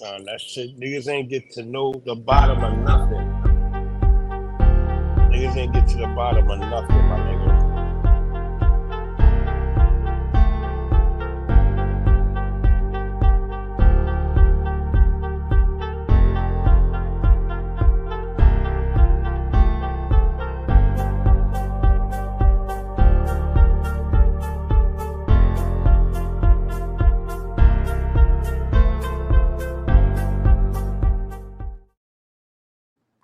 That shit, niggas ain't get to know the bottom of nothing. Niggas ain't get to the bottom of nothing, my nigga.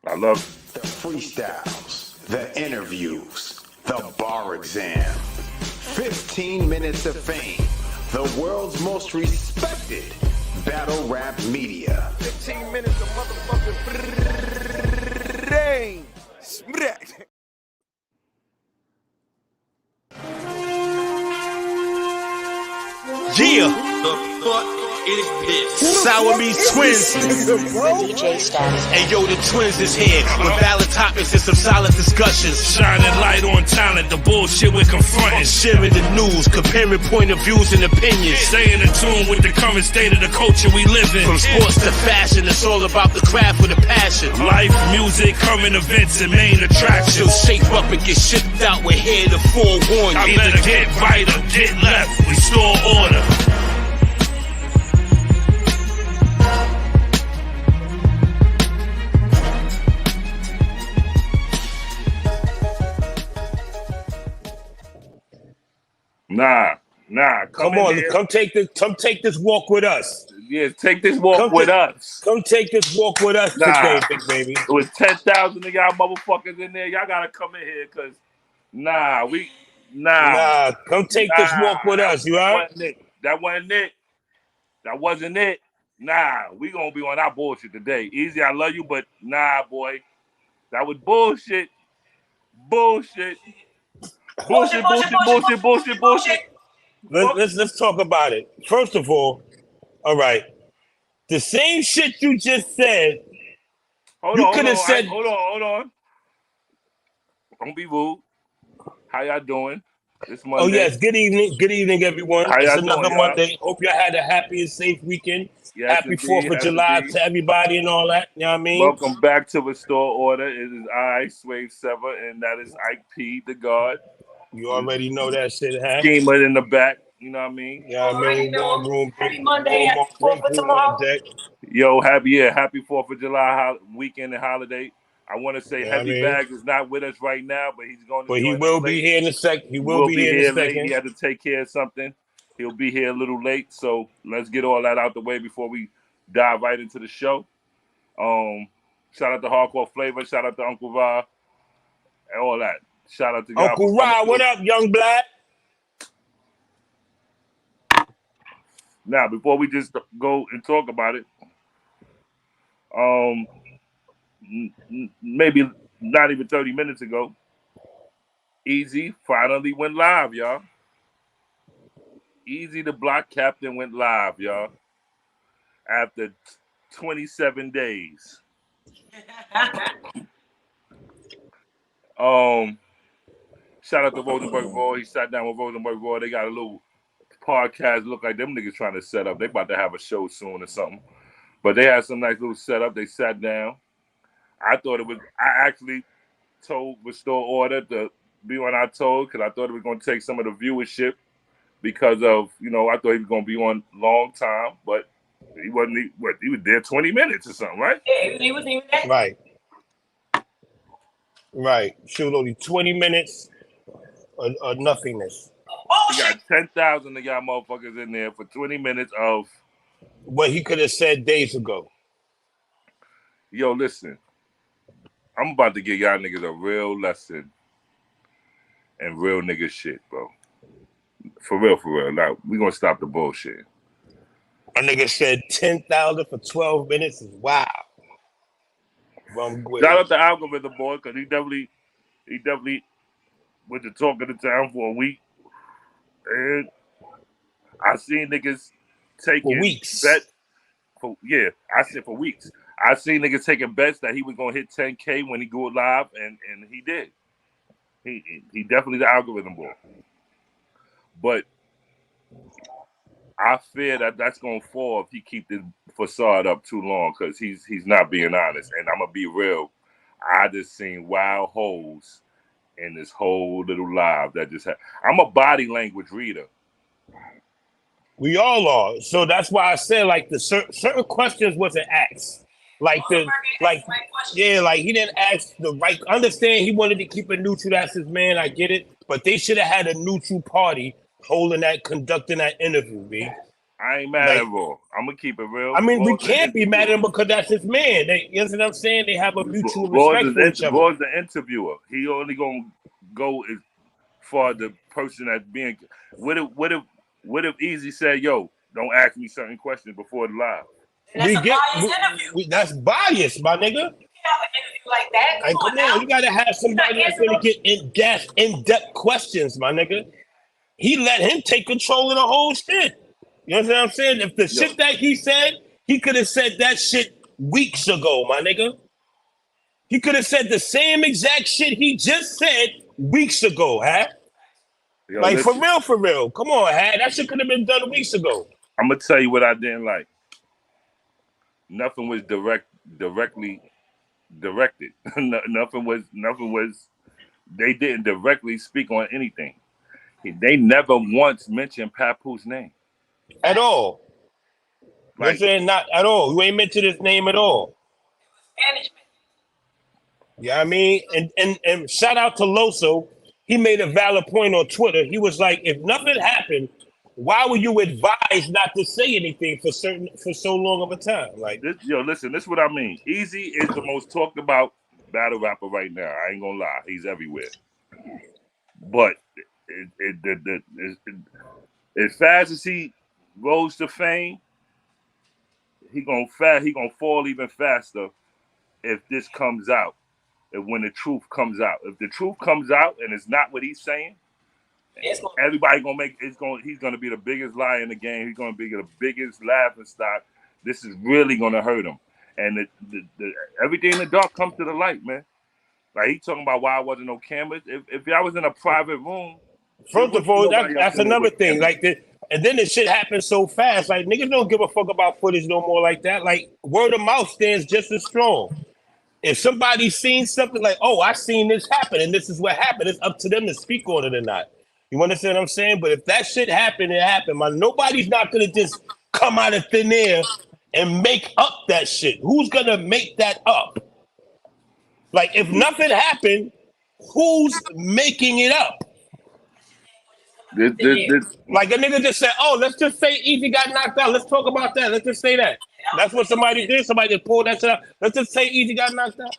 I love the freestyles, the interviews, the bar exam. 15 minutes of fame. The world's most respected battle rap media. 15 minutes of motherfucking rain. Smack. Yeah. The fuck is this? Sour Meats Twins. Hey yo, the twins is here with valid topics and some solid discussions. Shining light on talent, the bullshit we're confronting. Sharing the news, comparing point of views and opinions. Staying in tune with the current state of the culture we live in. From sports to fashion, it's all about the craft with a passion. Life, music, current events, and main attractions. So shape up and get shipped out. We're here to forewarn you. Either get right or get left. We store order. Nah. Come on, come take this walk with us. Yeah, take this walk with us. Come take this walk with us today, big baby. It was 10,000 of y'all motherfuckers in there. Y'all gotta come in here, cause come take this walk with us. You all right? That wasn't it. Nah, we gonna be on our bullshit today. Easy, I love you, but nah, boy, that was bullshit. Bullshit. Let's talk about it. First of all right, the same shit you just said. Hold on. Don't be rude. How y'all doing? This Monday. Oh yes, good evening, everyone. It's another Monday. Hope y'all had a happy and safe weekend. Yes, happy 4th of July to everybody and all that. You know what I mean? Welcome back to Restore Order. It is I, Swave Sever, and that is Ike P, the God. You already know that shit happened. Schemer in the back. You know what I mean? Yeah, I mean, warm room. Happy Monday, happy 4th of tomorrow. Yo, happy 4th of July weekend and holiday. I want to say Heavy Bags is not with us right now, but he's going to. But he will be here in a sec. He will be here in a second. He had to take care of something. He'll be here a little late, so let's get all that out the way before we dive right into the show. Shout out to Hardcore Flavor. Shout out to Uncle Ra. And all that. Shout out to y'all. Uncle Ra, what up, young black? Now, before we just go and talk about it, maybe not even 30 minutes ago, Eazy finally went live, y'all. Eazy the Block Captain went live, y'all. After 27 days. Shout out to Rosenberg Raw. He sat down with Rosenberg Raw. They got a little podcast. Look like them niggas trying to set up. They about to have a show soon or something. But they had some nice little setup. They sat down. I actually told Restore Order to be on our toes because I thought it was going to take some of the viewership because of, I thought he was going to be on long time, but he wasn't. He was there 20 minutes or something, right? Yeah, he wasn't even there. Right. She was only 20 minutes of nothingness. He got 10,000 of y'all motherfuckers in there for 20 minutes of what he could have said days ago. Yo, listen. I'm about to give y'all niggas a real lesson and real nigga shit, bro. For real. Now, we gonna stop the bullshit. A nigga said 10,000 for 12 minutes is wow. Shout out the algorithm boy, because he definitely went to talk of the town for a week. And I seen niggas taking weeks. I said for weeks. I seen niggas taking bets that he was gonna hit 10K when he go live, and he did. He definitely the algorithm boy. But I fear that that's gonna fall if he keep the facade up too long because he's not being honest. And I'm gonna be real. I just seen wild holes in this whole little live that just happened. I'm a body language reader. We all are. So that's why I said like the certain questions wasn't asked. Like like he didn't ask the right. Understand he wanted to keep it neutral. That's his man. I get it. But they should have had a neutral party conducting that interview, man. I ain't mad at Raw. I'm gonna keep it real. I mean, we can't be mad at him because that's his man. You know what I'm saying? They have a mutual respect for each other. Raw's the interviewer. He only gonna go as far the person that's being. What if Eazy said, "Yo, don't ask me certain questions before the live"? That's bias, my nigga. You can't have an interview like that. Come on, you gotta have somebody that's gonna get in-depth questions, my nigga. He let him take control of the whole shit. You know what I'm saying? If the shit that he said, he could have said that shit weeks ago, my nigga. He could have said the same exact shit he just said weeks ago, huh? Like, listen. For real. Come on, huh? That shit could have been done weeks ago. I'm gonna tell you what I didn't like. Nothing was directly directed. nothing was. They didn't directly speak on anything. They never once mentioned Papoose' name at all. Like, you're saying not at all. You ain't mentioned his name at all. Management. Yeah, I mean, and shout out to Loso. He made a valid point on Twitter. He was like, if nothing happened, why were you advised not to say anything for so long of a time? Like this, listen, this is what I mean. Eazy is the most talked about battle rapper right now. I ain't gonna lie, he's everywhere. But as fast as he rose to fame, he gonna fall even faster if this comes out. If when the truth comes out, if the truth comes out and it's not what he's saying, everybody he's gonna be the biggest liar in the game. He's gonna be the biggest laughing stock. This is really gonna hurt him. And the everything in the dark comes to the light, man. Like he talking about why wasn't no cameras. If I was in a private room, first of all, that's another thing. Like and then the shit happens so fast. Like niggas don't give a fuck about footage no more like that. Like word of mouth stands just as strong. If somebody's seen something like, oh, I seen this happen and this is what happened, it's up to them to speak on it or not. You understand what I'm saying? But if that shit happened, it happened, man. Nobody's not gonna just come out of thin air and make up that shit. Who's gonna make that up? Like if nothing happened, who's making it up? Like a nigga just said, oh, let's just say Eazy got knocked out. Let's talk about that. Let's just say that. That's what somebody did. Somebody just pulled that shit out. Let's just say Eazy got knocked out.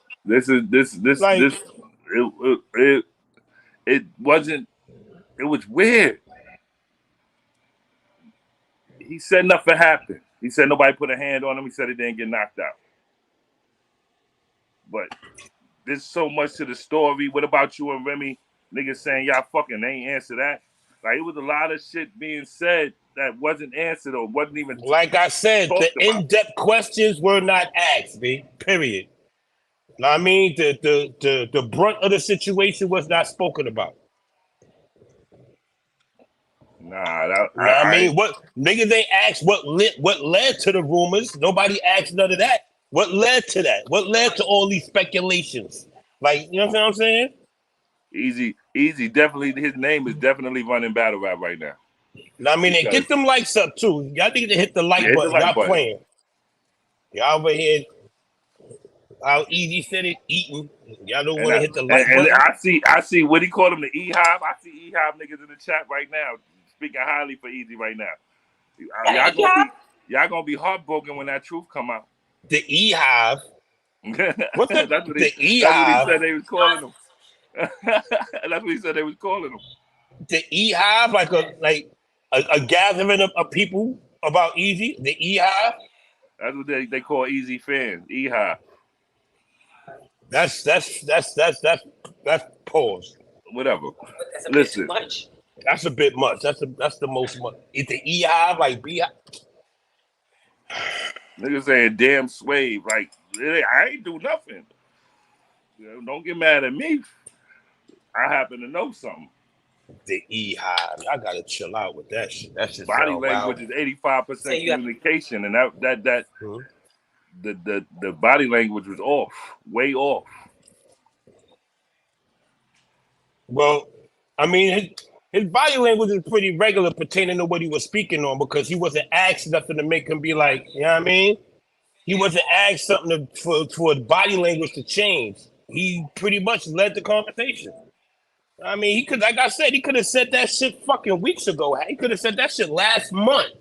It wasn't. It was weird. He said nothing happened. He said nobody put a hand on him. He said he didn't get knocked out. But there's so much to the story. What about you and Remy? Niggas saying y'all fucking ain't answer that. Like it was a lot of shit being said that wasn't answered or wasn't even. Like I said, the in-depth questions were not asked, B. Period. Know what I mean? The brunt of the situation was not spoken about. I mean, what niggas they asked what led to the rumors. Nobody asked none of that. What led to that? What led to all these speculations? Like, you know what I'm saying? Eazy, definitely, his name is definitely running battle rap right now. I mean, and get them likes up too. Y'all need to hit the like button. Y'all playing. Y'all over here, how Eazy said it, eating. Y'all don't want to hit the like button. I see what he called him, the E-Hive. I see E-Hive niggas in the chat right now, speaking highly for Eazy right now. Y'all gonna be heartbroken when that truth come out. The E-Hive. What's that? That's what the E-Hive. That's what he said they was calling him. That's what he said they was calling him. The E-Hive, like a gathering of people about Eazy. The E-Hive. That's what they call Eazy fans. E-Hive. That's pause. Whatever. Listen. That's a bit much. That's the most much. It's the E-Hive, like B-Hive. Niggas saying damn Swave. Like, I ain't do nothing. Don't get mad at me. I happen to know something. The E-Hive. I gotta chill out with that shit. That shit Body sound language wild. is 85% So you have- communication, and that Mhm. the body language was off, way off. Well, I mean, his body language is pretty regular pertaining to what he was speaking on because he wasn't asked nothing to make him be like, you know what I mean? He wasn't asked something for his body language to change. He pretty much led the conversation. I mean, he could, like I said, he could have said that shit fucking weeks ago. He could have said that shit last month.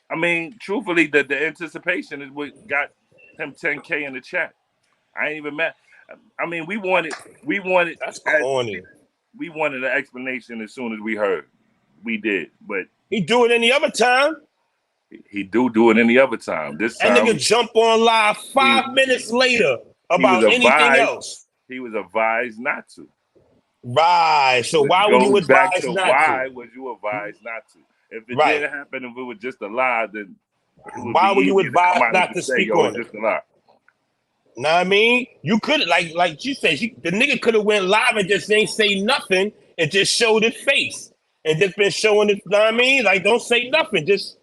I mean, truthfully, the anticipation is what got him 10K in the chat. I ain't even mad. I mean, we wanted. That's corny. We wanted an explanation as soon as we heard. We did, but He do it any other time. he do it any other time. This That time, nigga jump on live 5 minutes later about anything else. He was advised not to. Right. So why would you Goes back advise to not why to? would you advise not to? If it Right. didn't happen, if it was just a lie, then it would Why be would you easier advise come out not and to say, speak "Yo, on it's it?" just a lie." Know what I mean? You could like you said, the nigga could have went live and just ain't say nothing and just showed his face and just been showing it. Know what I mean? Like, don't say nothing. Just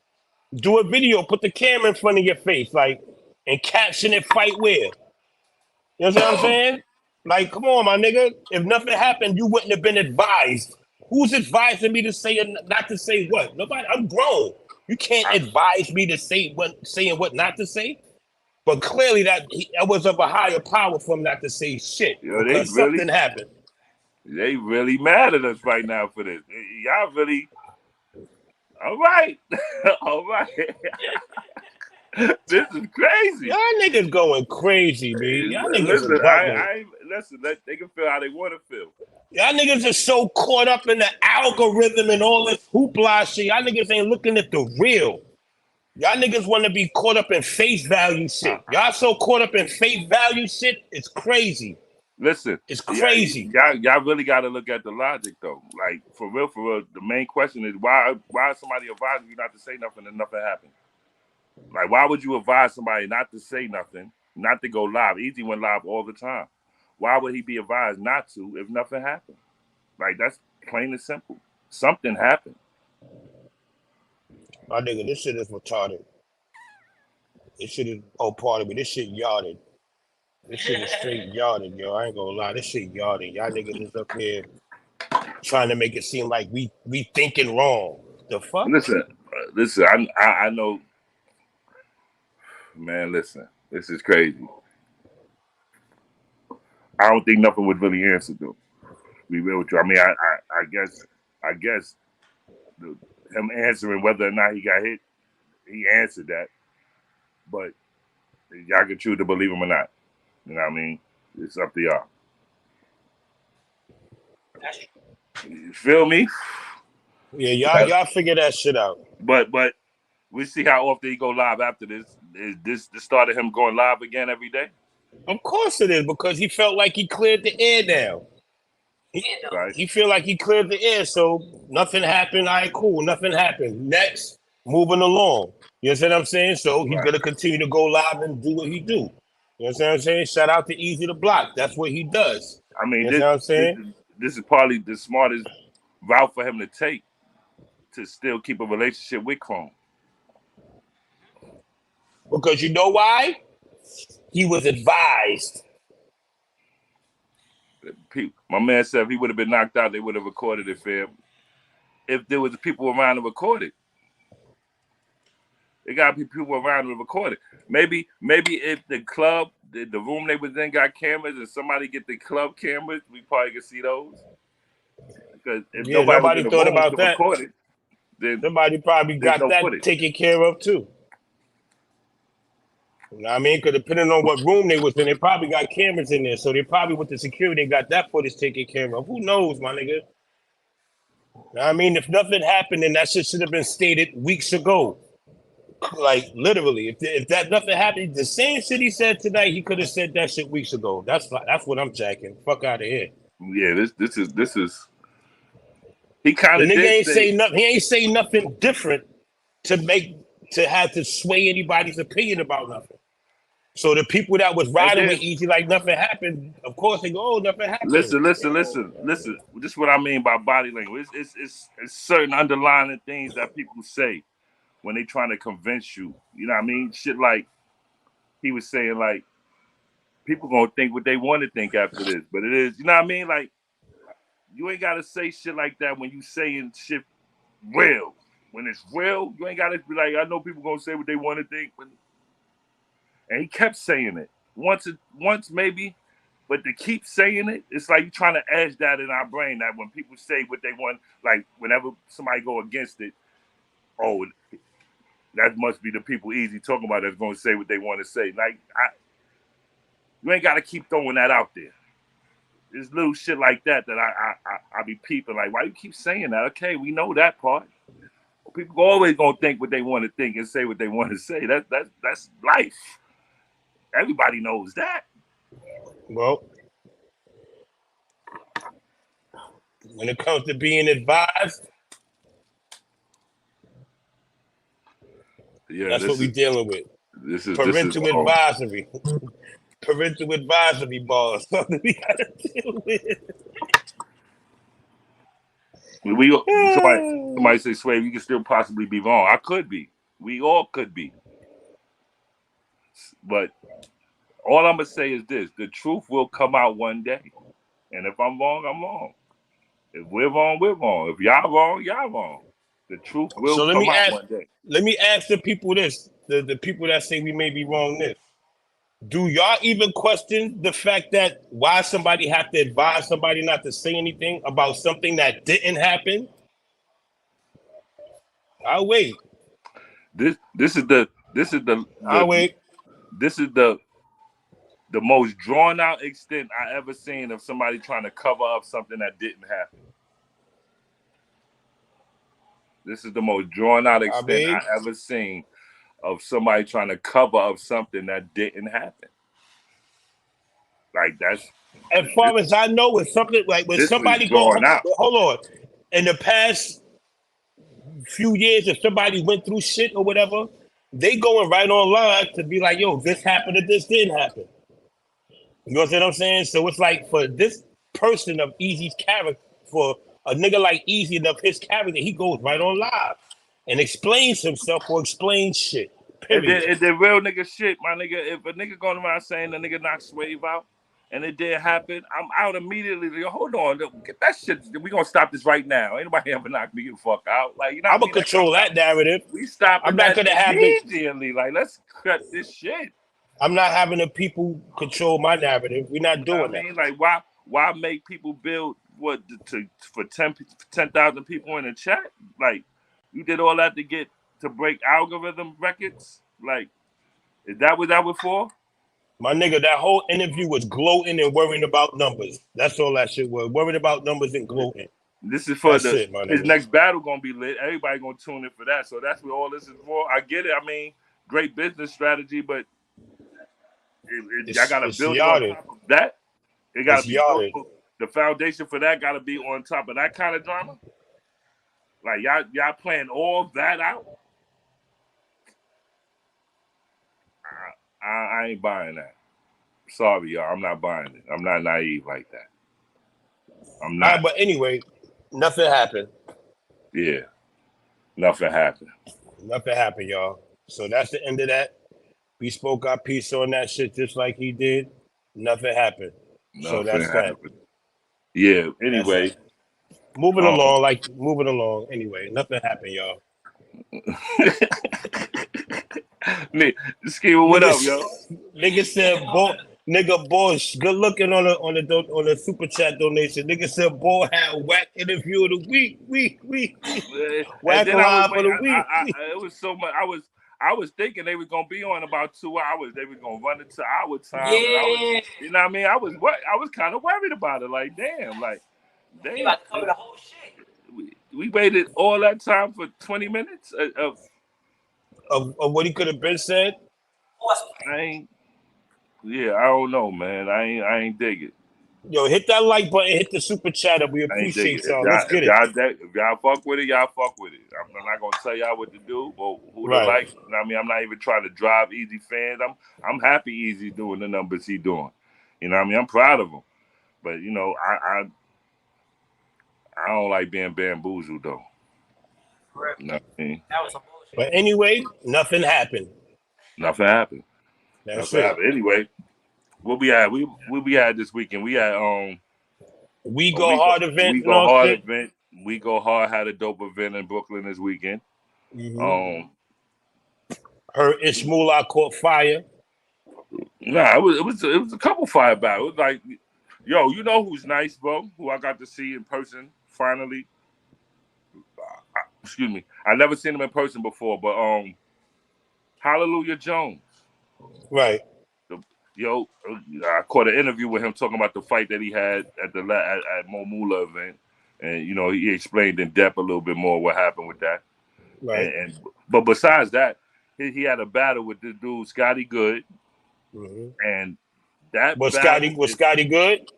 do a video, put the camera in front of your face, like, and caption it fight where. You know what I'm saying? Like, come on, my nigga. If nothing happened, you wouldn't have been advised. Who's advising me to say or not to say what? Nobody. I'm grown. You can't advise me to say saying what not to say. But clearly that was of a higher power for him not to say shit Yo, because something happened. They really mad at us right now for this. Y'all really, all right, all right. This is crazy. Y'all niggas going crazy, man. Y'all niggas Listen, are bugging. listen. They can feel how they want to feel. Y'all niggas are so caught up in the algorithm and all this hoopla shit. Y'all niggas ain't looking at the real. Y'all niggas want to be caught up in face value shit. Y'all so caught up in face value shit, it's crazy. Listen, It's crazy. Y'all really got to look at the logic though. Like for real. The main question is why is somebody advising you not to say nothing and nothing happened? Like why would you advise somebody not to say nothing, not to go live? Eazy went live all the time. Why would he be advised not to if nothing happened? Like that's plain and simple. Something happened. My nigga, this shit is retarded. This shit is, pardon me, this shit yarded. This shit is straight yarded, yo. I ain't gonna lie, this shit yarded. Y'all niggas is up here trying to make it seem like we thinking wrong. The fuck? Listen. I know, man. Listen, this is crazy. I don't think nothing was really answered though. Be real with you. I mean, I guess him answering whether or not he got hit, he answered that. But y'all can choose to believe him or not. You know what I mean? It's up to y'all. You feel me? Yeah, y'all figure that shit out. But we see how often he go live after this. Is this the start of him going live again every day? Of course it is, because he felt like he cleared the air down. Right. He feel like he cleared the air, so nothing happened. All right, cool, nothing happened. Next, moving along. You know what I'm saying? So he's gonna continue to go live and do what he do. You know what I'm saying? Shout out to Eazy the Block. That's what he does. I mean, you know what I'm saying? This is probably the smartest route for him to take to still keep a relationship with Chrome. Because you know why? He was advised. My man said if he would have been knocked out, they would have recorded it for him. If there was people around to record it. There got to be people around to record it. Maybe if the club, the room they was in got cameras and somebody get the club cameras, we probably could see those. Because if nobody thought about that. Record it, then somebody probably got that footage taken care of too. You know what I mean? Because depending on what room they was in, they probably got cameras in there. So they probably with the security got that footage taken care of. Who knows, my nigga? You know what I mean? If nothing happened, then that shit should have been stated weeks ago. Like literally, if that nothing happened, the same shit he said tonight, he could have said that shit weeks ago. That's what I'm jacking. Fuck out of here. Yeah, this is. He kind of. The nigga ain't say nothing. He ain't say nothing different to have to sway anybody's opinion about nothing. So the people that was riding then, with Eazy like nothing happened, of course they go, oh, nothing happened. Listen. This is what I mean by body language. It's certain underlying things that people say when they trying to convince you. You know what I mean? Shit like he was saying, like, people gonna think what they want to think after this. But it is, you know what I mean? Like, you ain't gotta say shit like that when you saying shit real. When it's real, you ain't gotta be like, I know people gonna say what they want to think. And he kept saying it. Once maybe, but to keep saying it, it's like you trying to edge that in our brain that when people say what they want, like whenever somebody go against it, oh, that must be the people Eazy talking about that's gonna say what they want to say. Like, you ain't gotta keep throwing that out there. There's little shit like that I be peeping. Like, why you keep saying that? Okay, we know that part. People always gonna think what they want to think and say what they want to say. That's life. Everybody knows that. Well, when it comes to being advised, that's what we're dealing with. This is parental advisory. Parental advisory balls. Something we gotta deal with. Somebody say, Sway, you can still possibly be wrong. I could be. We all could be. But all I'm gonna say is this: the truth will come out one day. And if I'm wrong, I'm wrong. If we're wrong, we're wrong. If y'all wrong, y'all wrong. The truth will come out one day. Let me ask the people this: the people that say we may be wrong this. Do y'all even question the fact that why somebody have to advise somebody not to say anything about something that didn't happen? I'll wait. This is the I'll wait. This is the most drawn out extent I ever seen of somebody trying to cover up something that didn't happen. This is the most drawn out extent I ever seen of somebody trying to cover up something that didn't happen. Like, that's as far as I know, it's something like when somebody goes, hold on. In the past few years, if somebody went through shit or whatever, they going right online to be like, yo, this happened or this didn't happen. You know what I'm saying? So it's like for this person of Eazy's character, for a nigga like Eazy and of his character, he goes right on live and explains himself or explains shit. Period. And then real nigga shit, my nigga. If a nigga going around saying the nigga knocked Swave out and it did happen, I'm out immediately. Hold on, get that shit. We gonna stop this right now. Ain't nobody ever knocked me the fuck out. Like, you know, I'm gonna control that narrative. We stop. I'm not gonna have immediately. Like, let's cut this shit. I'm not having the people control my narrative. We're not doing that. I mean, like, why make people build for 10,000 people in the chat? Like, you did all that to break algorithm records? Like, is that what that was for? My nigga, that whole interview was gloating and worrying about numbers. That's all that shit was. Worried about numbers and gloating. This is for his next battle gonna be lit. Everybody gonna tune in for that. So that's what all this is for. I get it. I mean, great business strategy, but I gotta build on top of that. It gotta be the foundation for that. Gotta be on top of that kind of drama. Like, y'all playing all that out. I ain't buying that. Sorry, y'all. I'm not buying it. I'm not naive like that. I'm not. But anyway, nothing happened. Yeah, nothing happened. Nothing happened, y'all. So that's the end of that. We spoke our piece on that shit just like he did. Nothing happened. So that's that. Yeah. Anyway, moving along. Anyway, nothing happened, y'all. Ski, what up, yo? Nigga said, nigga Bullsh, good looking on the super chat donation. Nigga said, Bull had whack interview of the week. Whack live of the week. It was so much. I was thinking they were gonna be on about 2 hours. They were gonna run it to our time. Yeah. You know what I mean? I was kind of worried about it. Like, damn. You about to cover the whole shit. We waited all that time for 20 minutes of what he could have been said. I don't know, man. I ain't dig it. Yo, hit that like button, hit the super chat up. We I ain't dig appreciate it. y'all. Let's get it. If y'all fuck with it, y'all fuck with it. I'm not gonna tell y'all what to do or who to Right. like. I mean, I'm not even trying to drive Eazy fans. I'm happy Eazy doing the numbers he doing. You know what I mean? I'm proud of him. But you know, I don't like being bamboozled though. You know what I mean? That was some bullshit. But anyway, nothing happened. Nothing happened. That's Nothing it. happened. Anyway, what we had? We had this weekend. We had We Go Hard event We and Go all Hard shit. event. We Go Hard had a dope event in Brooklyn this weekend. Mm-hmm. Her Ishmula caught fire. Nah, it was a couple fire battles. It was like, yo, you know who's nice, bro? Who I got to see in person finally. Excuse me, I never seen him in person before, but Hallelujah Jones. Right. I caught an interview with him talking about the fight that he had at the at Momula event, and you know he explained in depth a little bit more what happened with that. Right. But besides that, he had a battle with this dude Scotty Good, and that was battle Scotty good?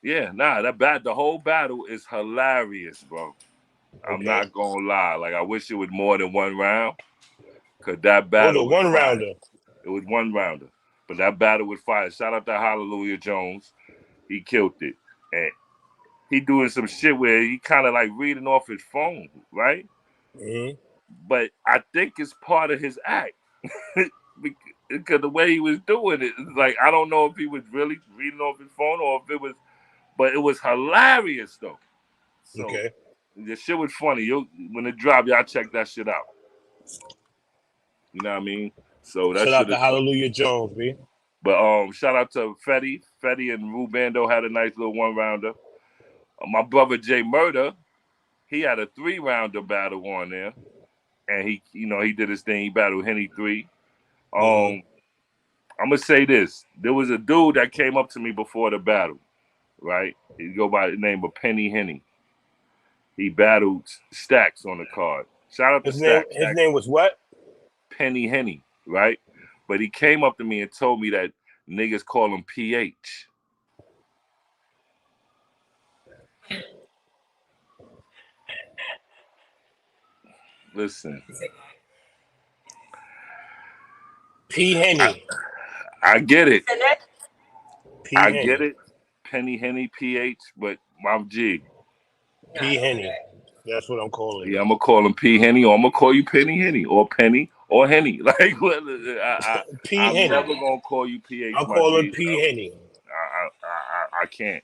Yeah, the whole battle is hilarious, bro. I'm not gonna lie. Like I wish it was more than one round, cause that battle was one fire. rounder. It was one rounder, but that battle was fire. Shout out to Hallelujah Jones. He killed it, and he doing some shit where he kind of like reading off his phone, right? But I think it's part of his act because the way he was doing it, it's like I don't know if he was really reading off his phone or if it was, but it was hilarious though. So the shit was funny. When it dropped, y'all check that shit out. You know what I mean? So that shout out to Hallelujah Jones, B. But shout out to Fetty. Fetty and Rubando had a nice little one rounder. My brother Jay Murder, he had a 3-rounder battle on there, and he did his thing. He battled Henny 3. I'm gonna say this: there was a dude that came up to me before the battle, right? He go by the name of Penny Henny. He battled Stacks on the card. Shout out to Stacks. His name was what? Penny Henny, right? But he came up to me and told me that niggas call him PH. Listen. P. Henny. I get it. I get it. Penny Henny, PH, but my G. P. Henny. That's what I'm calling. Yeah, I'm gonna call him P Henny, or I'm gonna call you Penny Henny, or Penny, or Henny. Like, I'm never gonna call you PH. I'll call him P Henny. I can't.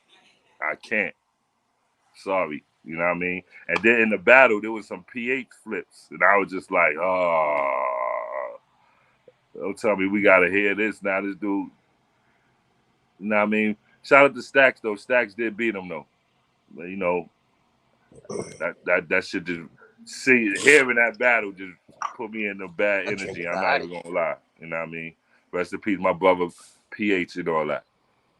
Sorry, you know what I mean. And then in the battle, there was some PH flips, and I was just like, oh, don't tell me we gotta hear this now. This dude, you know what I mean. Shout out to Stacks though. Stacks did beat him though. But, you know. That shit just hearing that battle just put me in a bad energy. I'm not even gonna lie. You know what I mean? Rest in peace, my brother PH and all that.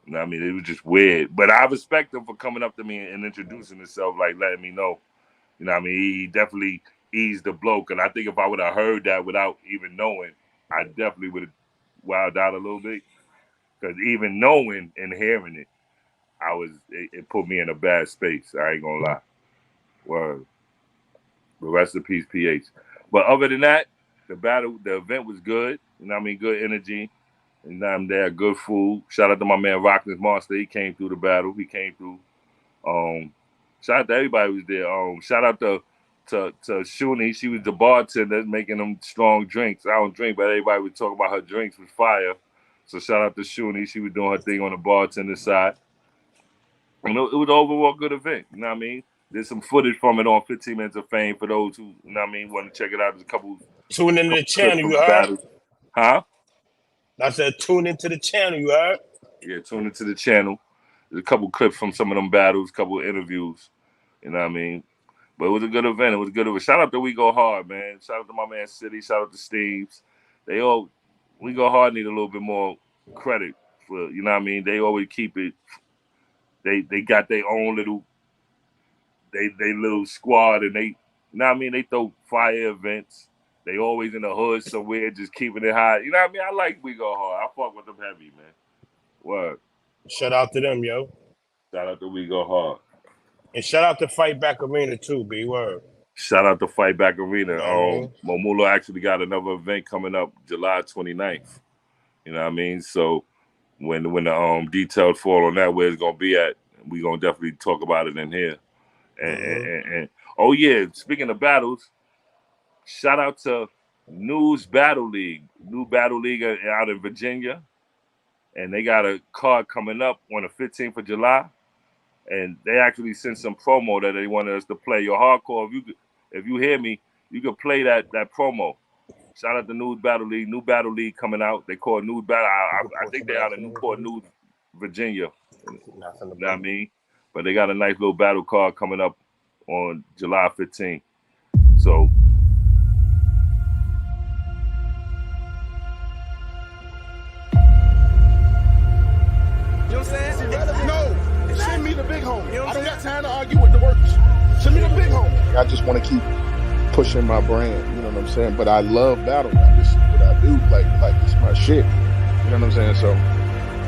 You know what I mean? It was just weird. But I respect him for coming up to me and introducing himself, like letting me know. You know what I mean? He definitely eased the blow. And I think if I would have heard that without even knowing, I definitely would have wilded out a little bit. Because even knowing and hearing it, it put me in a bad space. I ain't gonna lie. Word. But rest in peace, PH. But other than that, the event was good. You know what I mean? Good energy. And I'm there, good food. Shout out to my man Rockness Monster. He came through the battle. He came through. Shout out to everybody who was there. Shout out to Shuni. She was the bartender making them strong drinks. I don't drink, but everybody was talking about her drinks was fire. So shout out to Shuni. She was doing her thing on the bartender side. And it was an overall good event. You know what I mean? There's some footage from it on 15 Minutes of Fame for those who, you know what I mean, want to check it out. There's a couple. Tune into the channel, you heard? Huh? I said tune into the channel, you heard? Yeah, tune into the channel. There's a couple clips from some of them battles, a couple of interviews. You know what I mean? But it was a good event. It was a good event. Shout out to We Go Hard, man. Shout out to my man City. Shout out to Steve's. We Go Hard need a little bit more credit for, you know what I mean? They always keep it. They got their own little squad, and they, you know what I mean? They throw fire events. They always in the hood somewhere, just keeping it high. You know what I mean? I like We Go Hard. I fuck with them heavy, man. Word. Shout out to them, yo. Shout out to We Go Hard. And shout out to Fight Back Arena too, B word. Shout out to Fight Back Arena. Mm-hmm. Momulo actually got another event coming up July 29th. You know what I mean? So when the details fall on that, where it's gonna be at, we're gonna definitely talk about it in here. And oh yeah, speaking of battles, shout out to News Battle League. New Battle League out in Virginia. And they got a card coming up on the 15th of July. And they actually sent some promo that they wanted us to play. Your hardcore, if you hear me, you can play that promo. Shout out to News Battle League. New Battle League coming out. They call it News Battle. I think they're out in Newport News, Virginia. You know what I mean? But they got a nice little battle card coming up on July 15th. So You know what I'm saying? No, send me the big homie. I don't got time to argue with the workers. Send me the big homie. I just want to keep pushing my brand, you know what I'm saying? But I love battle rap. This is what I do. Like it's my shit. You know what I'm saying? So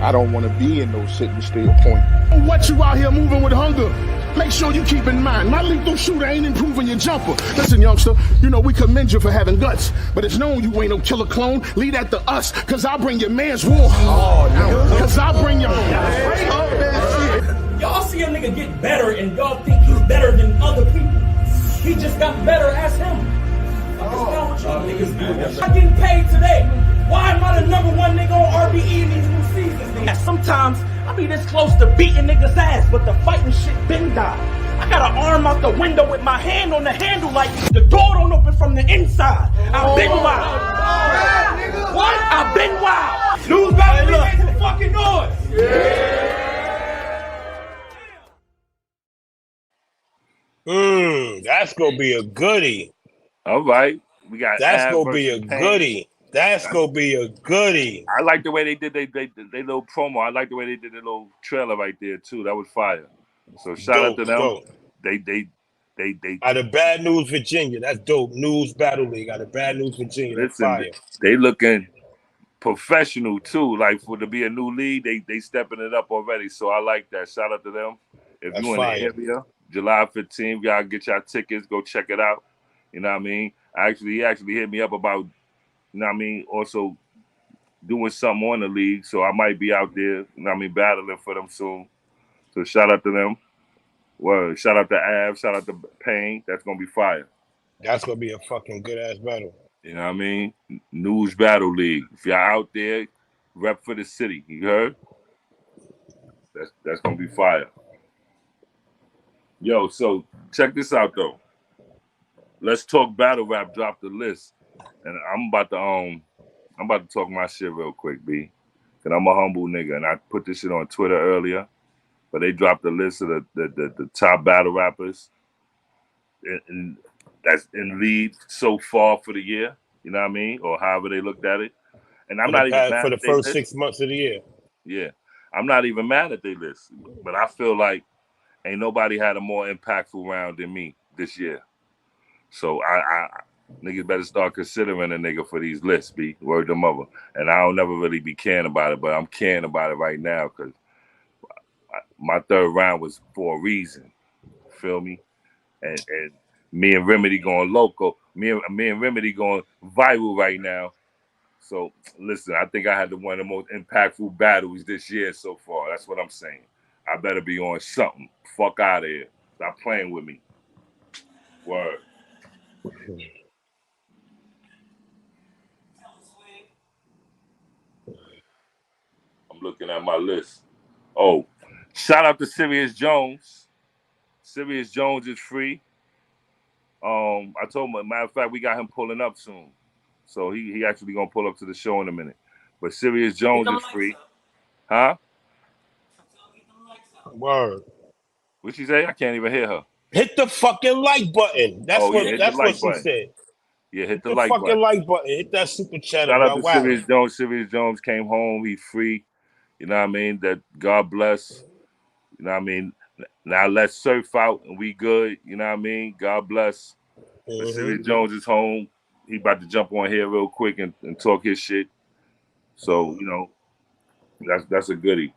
I don't want to be in no sitting still point. What you out here moving with hunger? Make sure you keep in mind, my lethal shooter ain't improving your jumper. Listen, youngster, you know we commend you for having guts, but it's known you ain't no killer clone. Leave that to us, cause I'll bring your man's war. Oh, no. Cause I'll bring your Y'all see a nigga get better and y'all think he's better than other people. He just got better as him. What's wrong with y'all niggas? I'm getting paid today. Why am I the #1 nigga on RBE in these new seasons? Sometimes I be this close to beating niggas' ass, but the fighting shit been died. I got an arm out the window with my hand on the handle like the door don't open from the inside. I've been wild. What? I've been wild. News Battle League, make some fucking noise. That's gonna be a goodie. all right, we got. That's gonna be a goodie. That's gonna be a goodie. I like the way they did they little promo. I like the way they did the little trailer right there too. That was fire. So shout out to them. Dope. They out of Bad News, Virginia. That's dope. News Battle League out of Bad News, Virginia. That's fire. They looking professional too. Like for to be a new league, they stepping it up already. So I like that. Shout out to them. If you in the area, July 15th, y'all get y'all tickets. Go check it out. You know what I mean? He actually hit me up about, you know what I mean, also doing something on the league. So I might be out there, you know what I mean, battling for them soon. So shout out to them. Well, shout out to Av, shout out to Payne. That's gonna be fire. That's gonna be a fucking good ass battle. You know what I mean? News Battle League. If y'all out there, rep for the city. You heard? That's gonna be fire. Yo, so check this out though. Let's talk battle rap. Drop the list, and I'm about to talk my shit real quick, B. Cause I'm a humble nigga, and I put this shit on Twitter earlier. But they dropped the list of the top battle rappers, and that's in lead so far for the year. You know what I mean, or however they looked at it. And I'm not even mad for the first 6 months of the year. Yeah, I'm not even mad at their list, but I feel like ain't nobody had a more impactful round than me this year. So I niggas better start considering a nigga for these lists, B. Word to mother. And I don't never really be caring about it, but I'm caring about it right now because my third round was for a reason. Feel me? And me and Remedy going local. Me and Remedy going viral right now. So listen, I think I had one of the most impactful battles this year so far. That's what I'm saying. I better be on something. Fuck out of here. Stop playing with me. Word. I'm looking at my list. Oh, shout out to Sirius Jones. Sirius Jones is free. I told him, matter of fact, we got him pulling up soon. So he actually gonna pull up to the show in a minute. But Sirius Jones is free. Huh? Word. What'd she say? I can't even hear her. Hit the fucking like button. That's what she said. Yeah, hit the like like fucking button. Like button. Hit that super chat. Shout out to Sirius Jones. Sirius Jones came home. He's free. You know what I mean? That God bless. You know what I mean? Now let's surf out and we good. You know what I mean? God bless. But Sirius Jones is home. He about to jump on here real quick and talk his shit. So, you know, that's a goodie.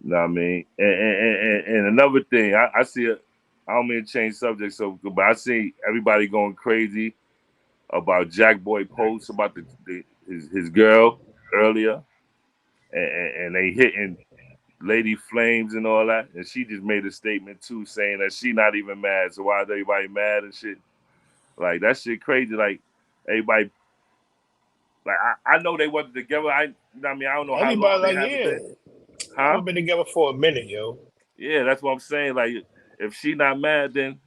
You You know what I mean? And another thing, I see it. I don't mean to change subjects, but I see everybody going crazy about Jack Boy posts about his girl earlier, and they hitting Lady Flames and all that, and she just made a statement too, saying that she not even mad. So why is everybody mad and shit? Like that shit crazy. Like everybody, like I know they wasn't together. I mean I don't know how long they haven't been. Huh? We've been together for a minute, yo. Yeah, that's what I'm saying. Like if she not mad, then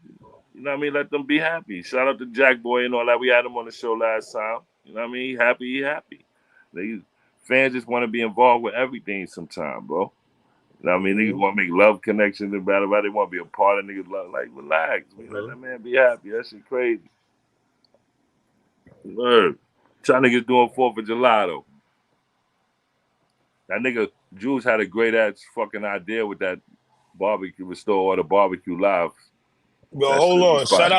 you know what I mean. Let them be happy. Shout out to Jack Boy and all that. We had him on the show last time. You know what I mean? He happy. Fans just want to be involved with everything sometime, bro. You know what I mean? Niggas want to make love connections and battle. They want to be a part of niggas' love. Like, relax. Let that man be happy. That shit crazy. Word. Trying niggas doing 4th of July, though. That nigga Jules had a great ass fucking idea with that barbecue restore or the barbecue live. Yo, hold on. Shout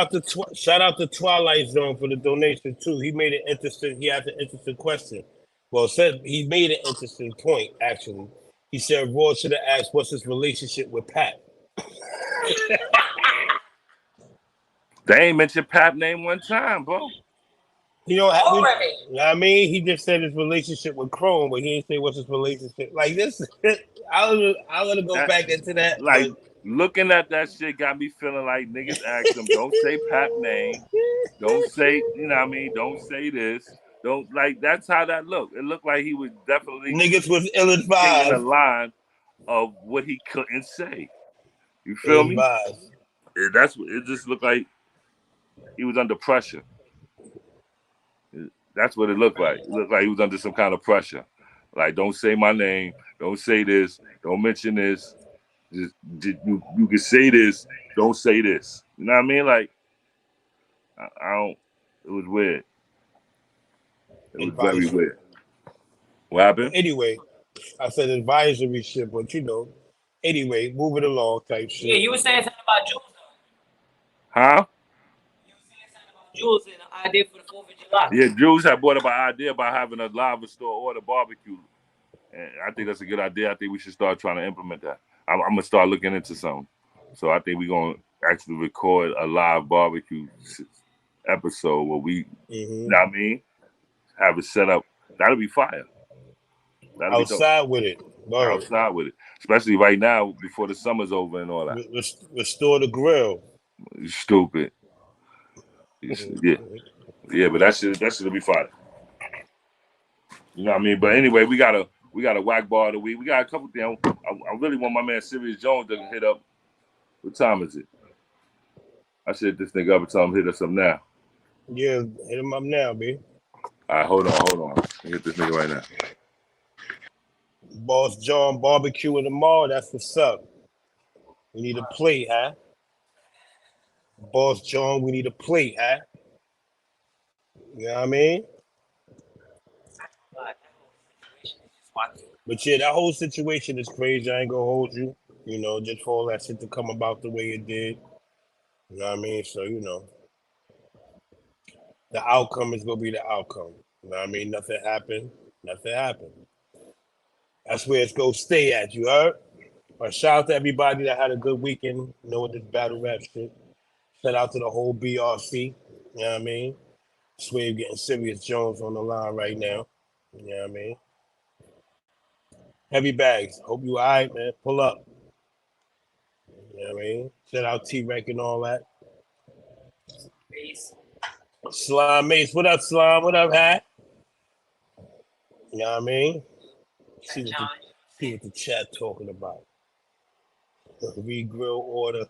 out to Twilight Zone for the donation too. He made it interesting. He had an interesting question. Well, he made an interesting point actually. He said Raw should have asked, "What's his relationship with Pat?" They ain't mentioned Pat name one time, bro. You know what I mean? He just said his relationship with Chrome, but he didn't say what's his relationship. Like this, I'm gonna go back into that. Like looking at that shit got me feeling like niggas asked him, don't say Pat name, don't say, you know what I mean? Don't say this. Don't like. That's how that looked. It looked like he was definitely niggas was ill-advised in the line of what he couldn't say. You feel me? That's what it just looked like. He was under pressure. That's what it looked like. It looked like he was under some kind of pressure. Like, don't say my name. Don't say this. Don't mention this. You can say this. Don't say this. You know what I mean? Like, I don't. It was weird. It was very weird. What happened? Anyway, I said advisory shit, but you know. Anyway, moving along type shit. Yeah, you were saying something about Jules. Huh? Jules and the idea for the 4th of July. Yeah, Jules had brought up an idea about having a live store or the barbecue. And I think that's a good idea. I think we should start trying to implement that. I'm going to start looking into something. So I think we're going to actually record a live barbecue episode where we, you know what I mean, have it set up. That'll be fire. Outside with it. Word. Outside with it. Especially right now before the summer's over and all that. Restore the grill. Stupid. Yeah, but that should be fire. You know what I mean? But anyway, we got a whack bar of the week. We got a couple things. I really want my man Sirius Jones to hit up. What time is it? I should hit this nigga up and tell him hit us up now. Yeah, hit him up now, B. All right, hold on. Let me hit this nigga right now. Boss John barbecue in the mall. That's what's up. We need a plate, huh? Boss John, we need a plate, huh? You know what I mean? But yeah, that whole situation is crazy. I ain't gonna hold you. You know, just for all that shit to come about the way it did. You know what I mean? So, you know, the outcome is gonna be the outcome. You know what I mean? Nothing happened. That's where it's gonna stay at, you heard? But shout out to everybody that had a good weekend, you know, with this battle rap shit. Shout out to the whole BRC. You know what I mean? Swave getting Sirius Jones on the line right now. You know what I mean? Heavy bags. Hope you all right, man. Pull up. You know what I mean? Shout out T-Rec and all that. Peace. Slime Mace. What up, Slime? What up, Hat? You know what I mean? See what the chat talking about. Re-grill order.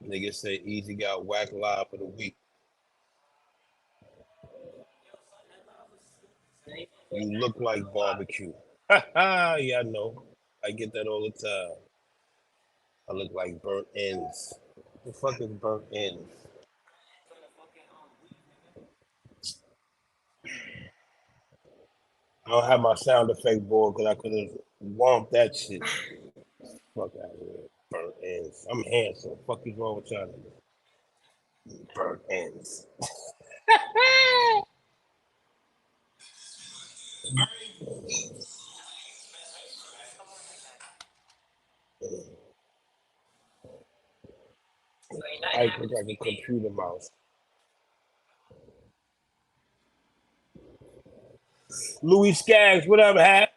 Niggas say Eazy got whack live for the week. You look like barbecue. Yeah, I know. I get that all the time. I look like burnt ends. The fuck is burnt ends? I don't have my sound effect board because I could have whomped that shit. Fuck out of here. Burnt ends. I'm handsome. Fuck is wrong with y'all? Burnt ends. Look like a computer mouse. Louis Skaggs, whatever, hat.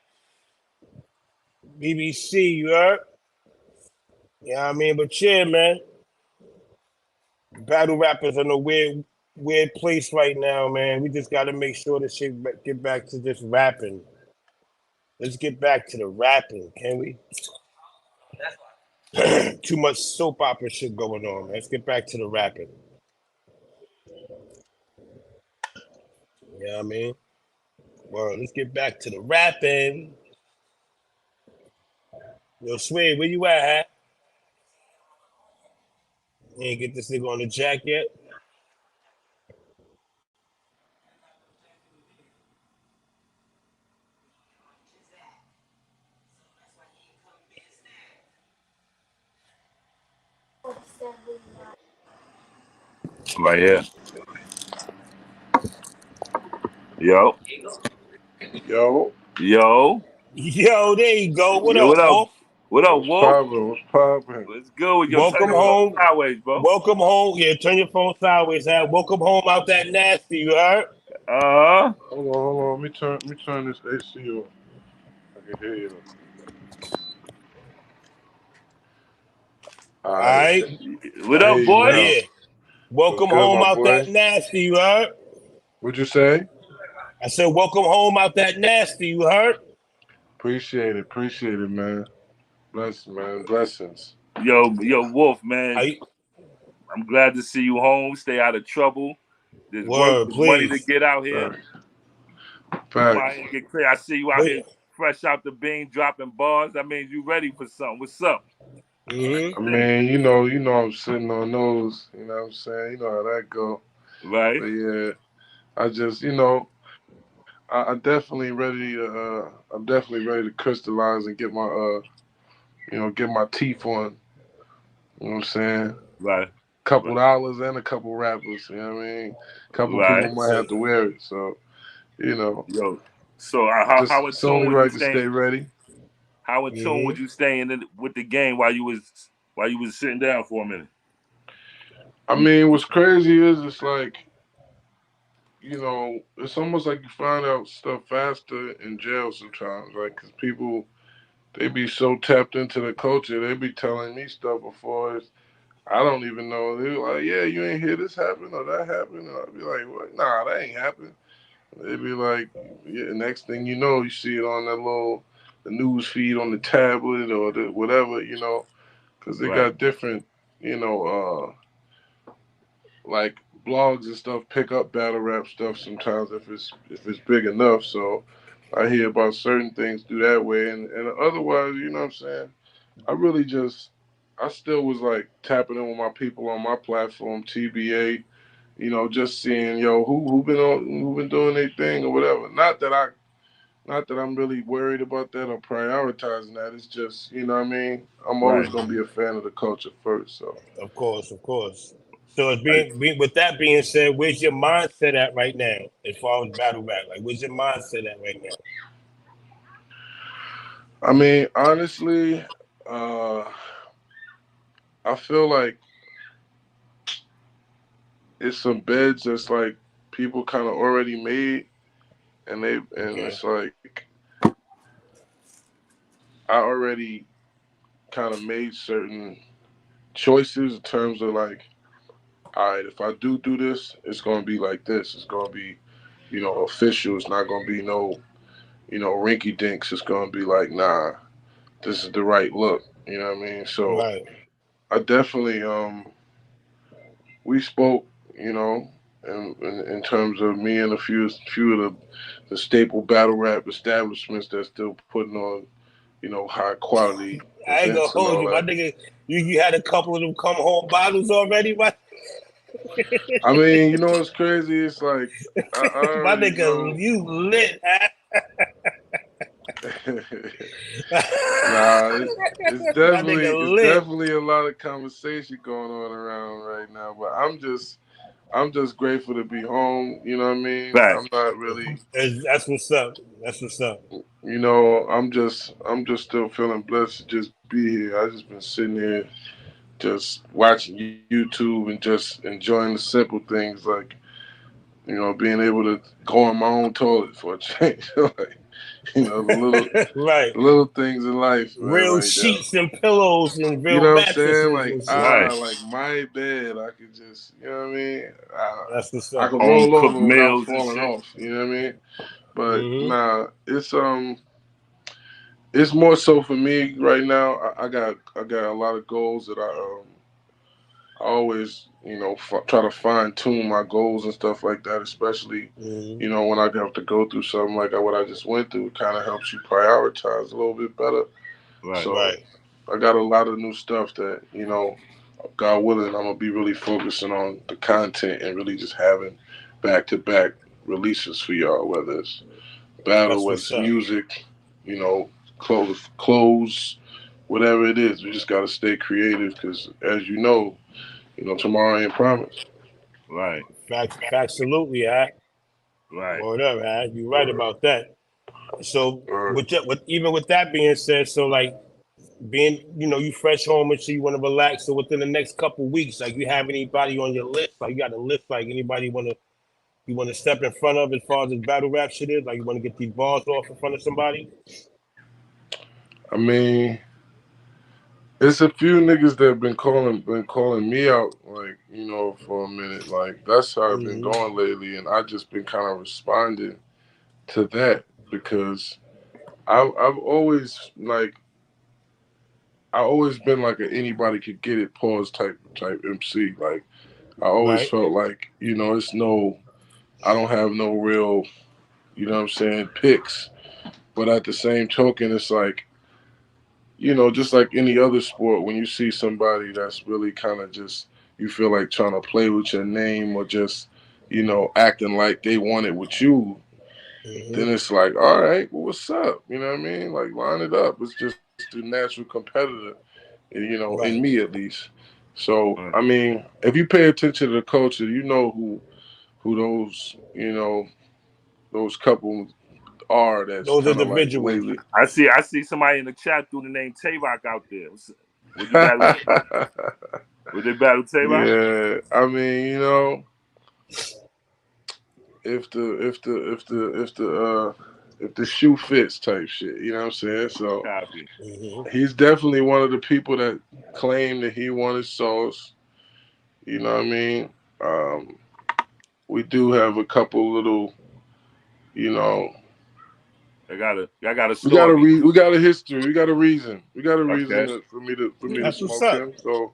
BBC, you heard? Yeah, I mean, but yeah, man. Battle rappers are in a weird place right now, man. We just got to make sure this shit get back to just rapping. Let's get back to the rapping, can we? Too much soap opera shit going on. Let's get back to the rapping. You know what I mean? Well, let's get back to the rapping. Yo, Sway, where you at, hat? You ain't get this nigga on the jack yet? Right here. Yo. Yo. Yo. Yo, there you go. What Yo, up, Wolf? What up, What's Wolf? poppin'? What's poppin'? Let's go. Yo, Welcome turn your phone home. sideways, bro. Welcome home. Yeah, turn your phone sideways, hat. Welcome home out that nasty, you heard? Hold on. Let me turn this AC on. I can hear you. All right. What up, boy? Yeah. Welcome good, home my out boy? that nasty, you heard? What'd you say? I said, welcome home out that nasty, you heard? Appreciate it, man. Blessings. Yo, Wolf, man. I'm glad to see you home. Stay out of trouble. There's work, there's money to get out here. Come out here and get clear. I see you out here fresh out the bean, dropping bars. That means you ready for something. What's up? Mm-hmm. I mean, you know, I'm sitting on those. You know what I'm saying? You know how that go. Right. But yeah, I just, you know, I'm definitely ready to crystallize and get my get my teeth on. You know what I'm saying? Right. Couple dollars and a couple rappers. You know what I mean? Couple people might have to wear it. So, you know. Yo. So how in it's tune only would right you to stay ready? How in tune would you stay with the game while you was sitting down for a minute? I mean, what's crazy is it's like, you know, it's almost like you find out stuff faster in jail sometimes, like, because people, they be so tapped into the culture, they be telling me stuff before I don't even know. They're like, yeah, you ain't hear this happen or that happened. And I'll be like, what? Nah, that ain't happened. They be like, yeah, next thing you know, you see it on the news feed on the tablet or the whatever, you know, because they got different, you know, like blogs and stuff pick up battle rap stuff sometimes if it's big enough. So I hear about certain things through that way, and otherwise, you know what I'm saying? I still was like tapping in with my people on my platform, TBA, you know, just seeing who been doing their thing or whatever. Not that I'm really worried about that or prioritizing that. It's just, you know what I mean? I'm always gonna be a fan of the culture first. So Of course. So it's with that being said, where's your mindset at right now as far as battle rap? Like, where's your mindset at right now? I mean, honestly, I feel like it's some beds that's like people kind of already made, and it's like I already kind of made certain choices in terms of like, all right, if I do this, it's gonna be like this. It's gonna be, you know, official. It's not gonna be no, you know, rinky dinks. It's gonna be like, nah, this is the right look. You know what I mean? So I definitely we spoke, you know, in terms of me and a few of the staple battle rap establishments that's still putting on, you know, high quality I ain't gonna events and hold all you, my that. nigga. You had a couple of them come home bottles already, right? I mean, you know what's crazy? It's like I my already nigga, know. you lit, huh? Nah, it's definitely a lot of conversation going on around right now. But I'm just grateful to be home. You know what I mean? I'm not really. That's what's up. You know, I'm just still feeling blessed to just be here. I just been sitting here just watching YouTube and just enjoying the simple things like, being able to go on my own toilet for a change. Like, Right. the little things in life, man, Real like that. sheets and pillows and You real know what I'm saying? mattresses Like, and shit. Right. like my bed, I could just, you know what I mean? That's what's I up. could Home roll cooked over without meals and falling shit. off. You know what I mean? But Mm-hmm. nah, it's more so for me right now. I got a lot of goals that I always, try to fine tune my goals and stuff like that, especially, Mm-hmm. when I have to go through something like what I just went through. It kind of helps you prioritize a little bit better. Right. So Right. I got a lot of new stuff that, God willing, I'm going to be really focusing on the content and really just having back-to-back releases for y'all, whether it's battle, That's whether what's it's up. music, clothes, whatever it is. We just got to stay creative because, as tomorrow ain't promised. Right. Factabsolutely, Right. Word up, You're right Word, about that. So word. even with that being said, so like being, you fresh home and shit, you want to relax. So within the next couple weeks, like you have anybody on your list? Like you got a list, like anybody you want to step in front of as far as this battle rap shit is? Like you want to get these bars off in front of somebody? I mean, it's a few niggas that have been calling me out, like, for a minute. Like, that's how I've been Mm-hmm. going lately, and I just been kind of responding to that because I've always I always been like an anybody could get it pause type MC. Like, I always Right. felt like, I don't have no real, what I'm saying, picks. But at the same token, it's like, just like any other sport, when you see somebody that's really kind of just, you feel like trying to play with your name or just, acting like they want it with you, then Mm-hmm. it's like, all right, well, what's up? You know what I mean? Like, line it up. It's just the natural competitor, in Right. me at least. So, Right. I mean, if you pay attention to the culture, you know who those, those couple are that's Those kind of like individuals. lately. I see somebody in the chat through the name Tay-Rock out there. Would you battle? Would they battle Tay-Rock? Yeah, I mean, if the shoe fits type shit, you know what I'm saying? So Copy. Mm-hmm. he's definitely one of the people that claim that he wanted sauce. You know what I mean? Um, we do have a couple little, you know, I got a we got story. we got a history, we got a reason, Okay. for me to That's what's smoke up. him. So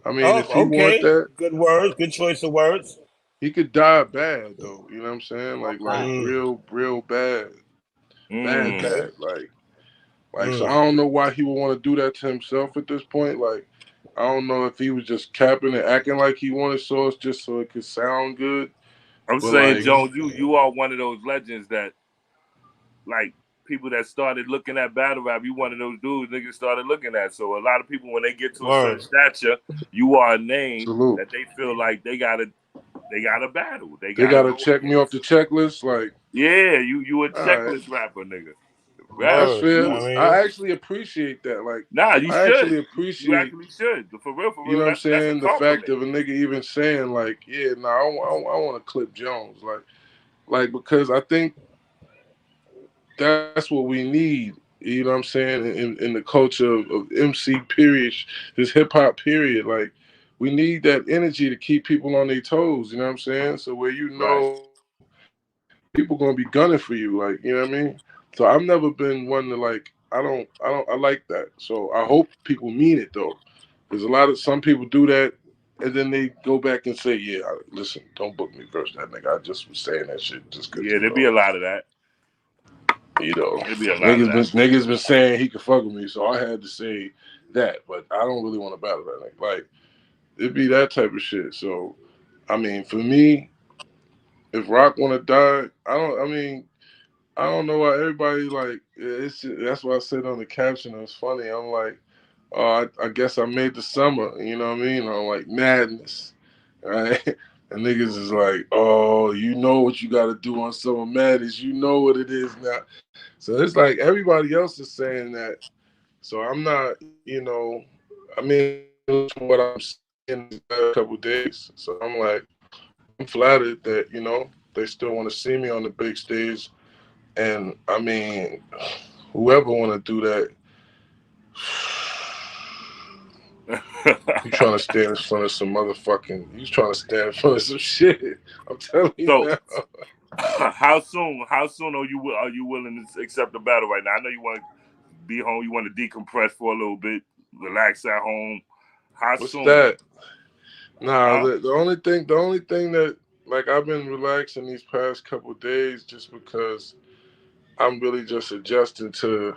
I mean, if he Oh, want okay. that, Good words. Good choice of words. he could die bad though. You know what I'm saying? Like Mm. real bad. Mm. Like so, I don't know why he would want to do that to himself at this point. Like, I don't know if he was just capping and acting like he wanted sauce just so it could sound good. I'm But saying, like, Jones, you are one of those legends that, like, people that started looking at battle rap, you one of those dudes niggas started looking at. So a lot of people, when they get to a certain Word. stature, you are a name salute. that they feel like they gotta battle. They They gotta gotta go check me off against. the checklist. Like, Yeah, you a all right, checklist rapper, nigga. Rap, that's Word. fair. I you I mean, actually appreciate that. Like, nah, you I should. actually You appreciate, actually should. For you real. know what I'm That's a saying, the fact compliment. of a nigga even saying like, yeah, nah, I want to clip Jones. Like because I think that's what we need. You know what I'm saying? In the culture of MC period, this hip hop period, like we need that energy to keep people on their toes. You know what I'm saying? So where Right. people gonna be gunning for you, like, you know what I mean? So I've never been one to like. I like that. So I hope people mean it though, because some people do that. And then they go back and say, "Yeah, listen, don't book me versus that nigga. I just was saying that shit just because Yeah, there be a lot of that. There be a lot of that. niggas been saying he could fuck with me, so I had to say that. But I don't really want to battle that nigga. Like it be that type of shit. So I mean, for me, if Rock want to die, I don't. I mean, I don't know why everybody like. That's why I said on the caption. It was funny. I'm like, oh, I guess I made the summer. You know what I mean? I'm like madness, right? And niggas is like, oh, you know what you got to do on Summer Madness. You know what it is now. So it's like everybody else is saying that. So I'm not, I mean, what I'm seeing these last couple of days. So I'm flattered that, you know, they still want to see me on the big stage. And I mean, whoever want to do that, you trying to stand in front of some motherfucking, you trying to stand in front of some shit. I'm telling you So, now. how soon are you willing to accept the battle right now? I know you want to be home, you want to decompress for a little bit, relax at home. How What's soon? that? Nah, Huh? the only thing that, like, I've been relaxing these past couple days just because I'm really just adjusting to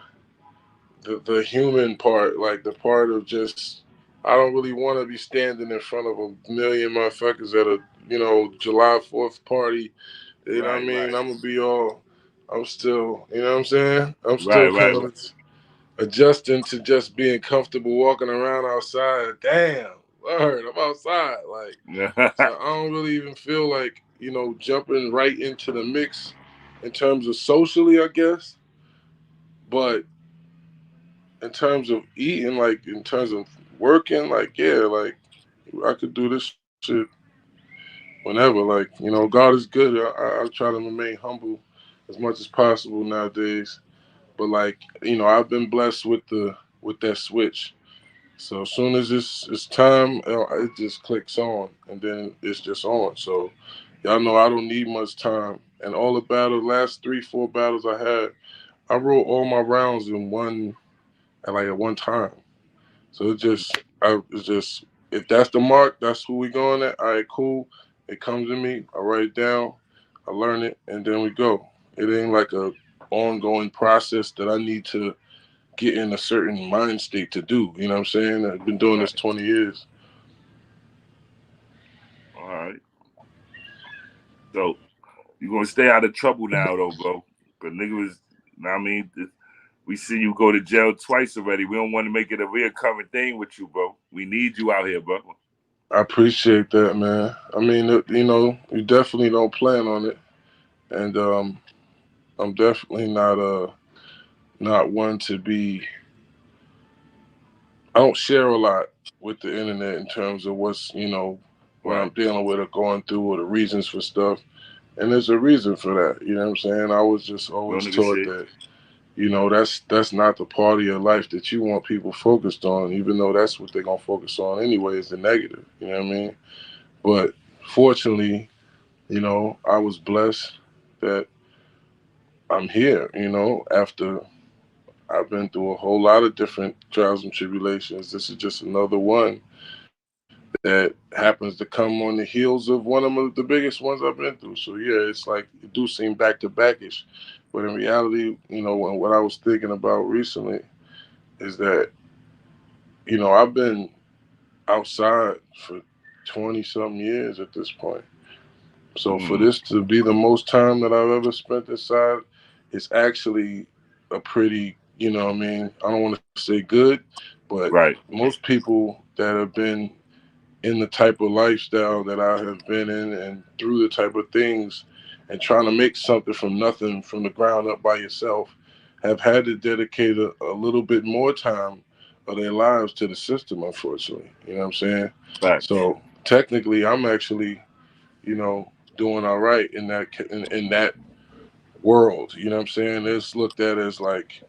the human part, like the part of just, I don't really want to be standing in front of a million motherfuckers at a, you know, July 4th party. You know what I mean? Right. I'm gonna be all, I'm still, you know what I'm saying? I'm still Right. kind of adjusting to just being comfortable walking around outside. Damn, word, I'm outside. Like, so I don't really even feel like, you know, jumping right into the mix in terms of socially, I guess. But in terms of eating, like in terms of working, like, yeah, like I could do this shit whenever. Like, you know, God is good. I try to remain humble as much as possible nowadays. But like, you know, I've been blessed with that switch. So as soon as it's time, it just clicks on, and then it's just on. So y'all know I don't need much time. And all the last 3-4 battles I had, I wrote all my rounds in at one time. So it's just, if that's the mark, that's who we going at. All right, cool. It comes to me. I write it down. I learn it, and then we go. It ain't like a ongoing process that I need to get in a certain mind state to do. You know what I'm saying? I've been doing this 20 years. All right. So you're gonna stay out of trouble now, though, bro. Cause nigga was, I mean, we see you go to jail twice already. We don't want to make it a reoccurring thing with you, bro. We need you out here, bro. I appreciate that, man. I mean, you know, you definitely don't plan on it, and I'm definitely not one to be. I don't share a lot with the internet in terms of what's, you know, what I'm dealing with or going through or the reasons for stuff. And there's a reason for that. You know what I'm saying? I was just always taught that, you know, that's not the part of your life that you want people focused on, even though that's what they're gonna focus on anyway, is the negative. You know what I mean? But fortunately, you know, I was blessed that I'm here, you know, after I've been through a whole lot of different trials and tribulations. This is just another one that happens to come on the heels of one of the biggest ones I've been through. So yeah, it's like it do seem back to backish, but in reality, you know, what I was thinking about recently is that, you know, I've been outside for 20 something years at this point. So for this to be the most time that I've ever spent inside, it's actually a pretty, you know what I mean, I don't want to say good, but most people that have been in the type of lifestyle that I have been in and through the type of things and trying to make something from nothing, from the ground up by yourself, have had to dedicate a little bit more time of their lives to the system, unfortunately. You know what I'm saying? So technically, I'm actually, you know, doing all right in that world. You know what I'm saying? It's looked at as like,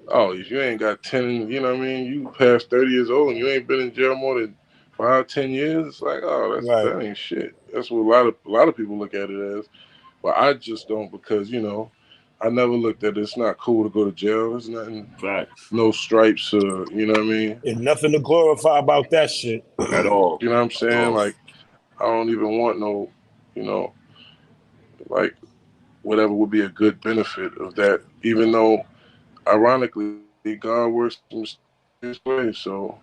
oh, if you ain't got 10, you know what I mean, you past 30 years old and you ain't been in jail more than 5-10 years, it's like, oh, that ain't shit. That's what a lot of people look at it as. But I just don't, because, you know, I never looked at it. It's not cool to go to jail. There's nothing, no stripes, you know what I mean? And nothing to glorify about that shit. At all. You know what I'm saying? Like, I don't even want no, you know, like, whatever would be a good benefit of that, even though, ironically, God works in mysterious ways. So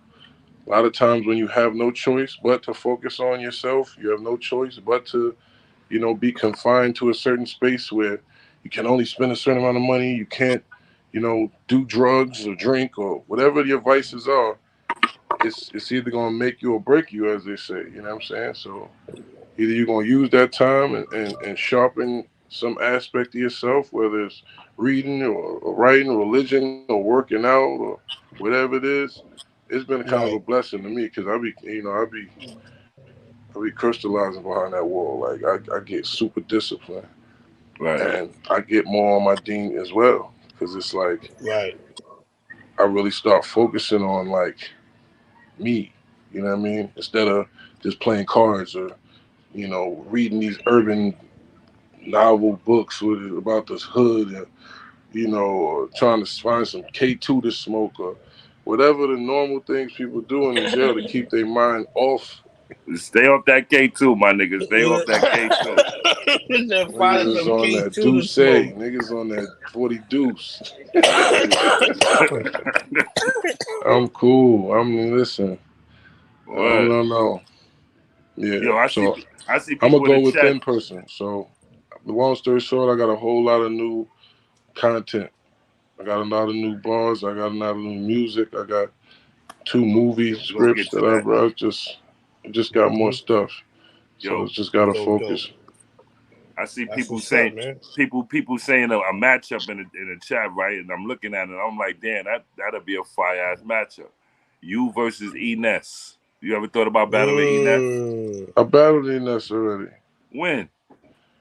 a lot of times when you have no choice but to focus on yourself, you have no choice but to, you know, be confined to a certain space where you can only spend a certain amount of money. You can't, you know, do drugs or drink or whatever your vices are. It's either going to make you or break you, as they say. You know what I'm saying? So either you're going to use that time and sharpen some aspect of yourself, whether it's reading or writing, religion or working out or whatever it is, it's been kind of a blessing to me because I be crystallizing behind that wall. Like I get super disciplined, Right. and I get more on my deen as well because it's like Right. I really start focusing on like me. You know what I mean? Instead of just playing cards or reading these urban novel books about this hood and or trying to find some K2 to smoke or whatever the normal things people doing in jail to keep their mind off. Stay off that K2, my niggas. Stay off that K2. Niggas is on that Deuce. Niggas on that 40 Deuce. I'm cool. Listen. No. Yeah. Yo, I see people I'm gonna go in the chat. within person. So, the long story short, I got a whole lot of new content. I got a lot of new bars. I got a lot of new music. I got 2 movie scripts that I wrote. Just got more stuff. So it's just gotta focus. I see people saying people saying a matchup in the chat, right? And I'm looking at it. I'm like, damn, that'll be a fire ass matchup. You versus Enes. You ever thought about battling Enes? I battled Enes already. When?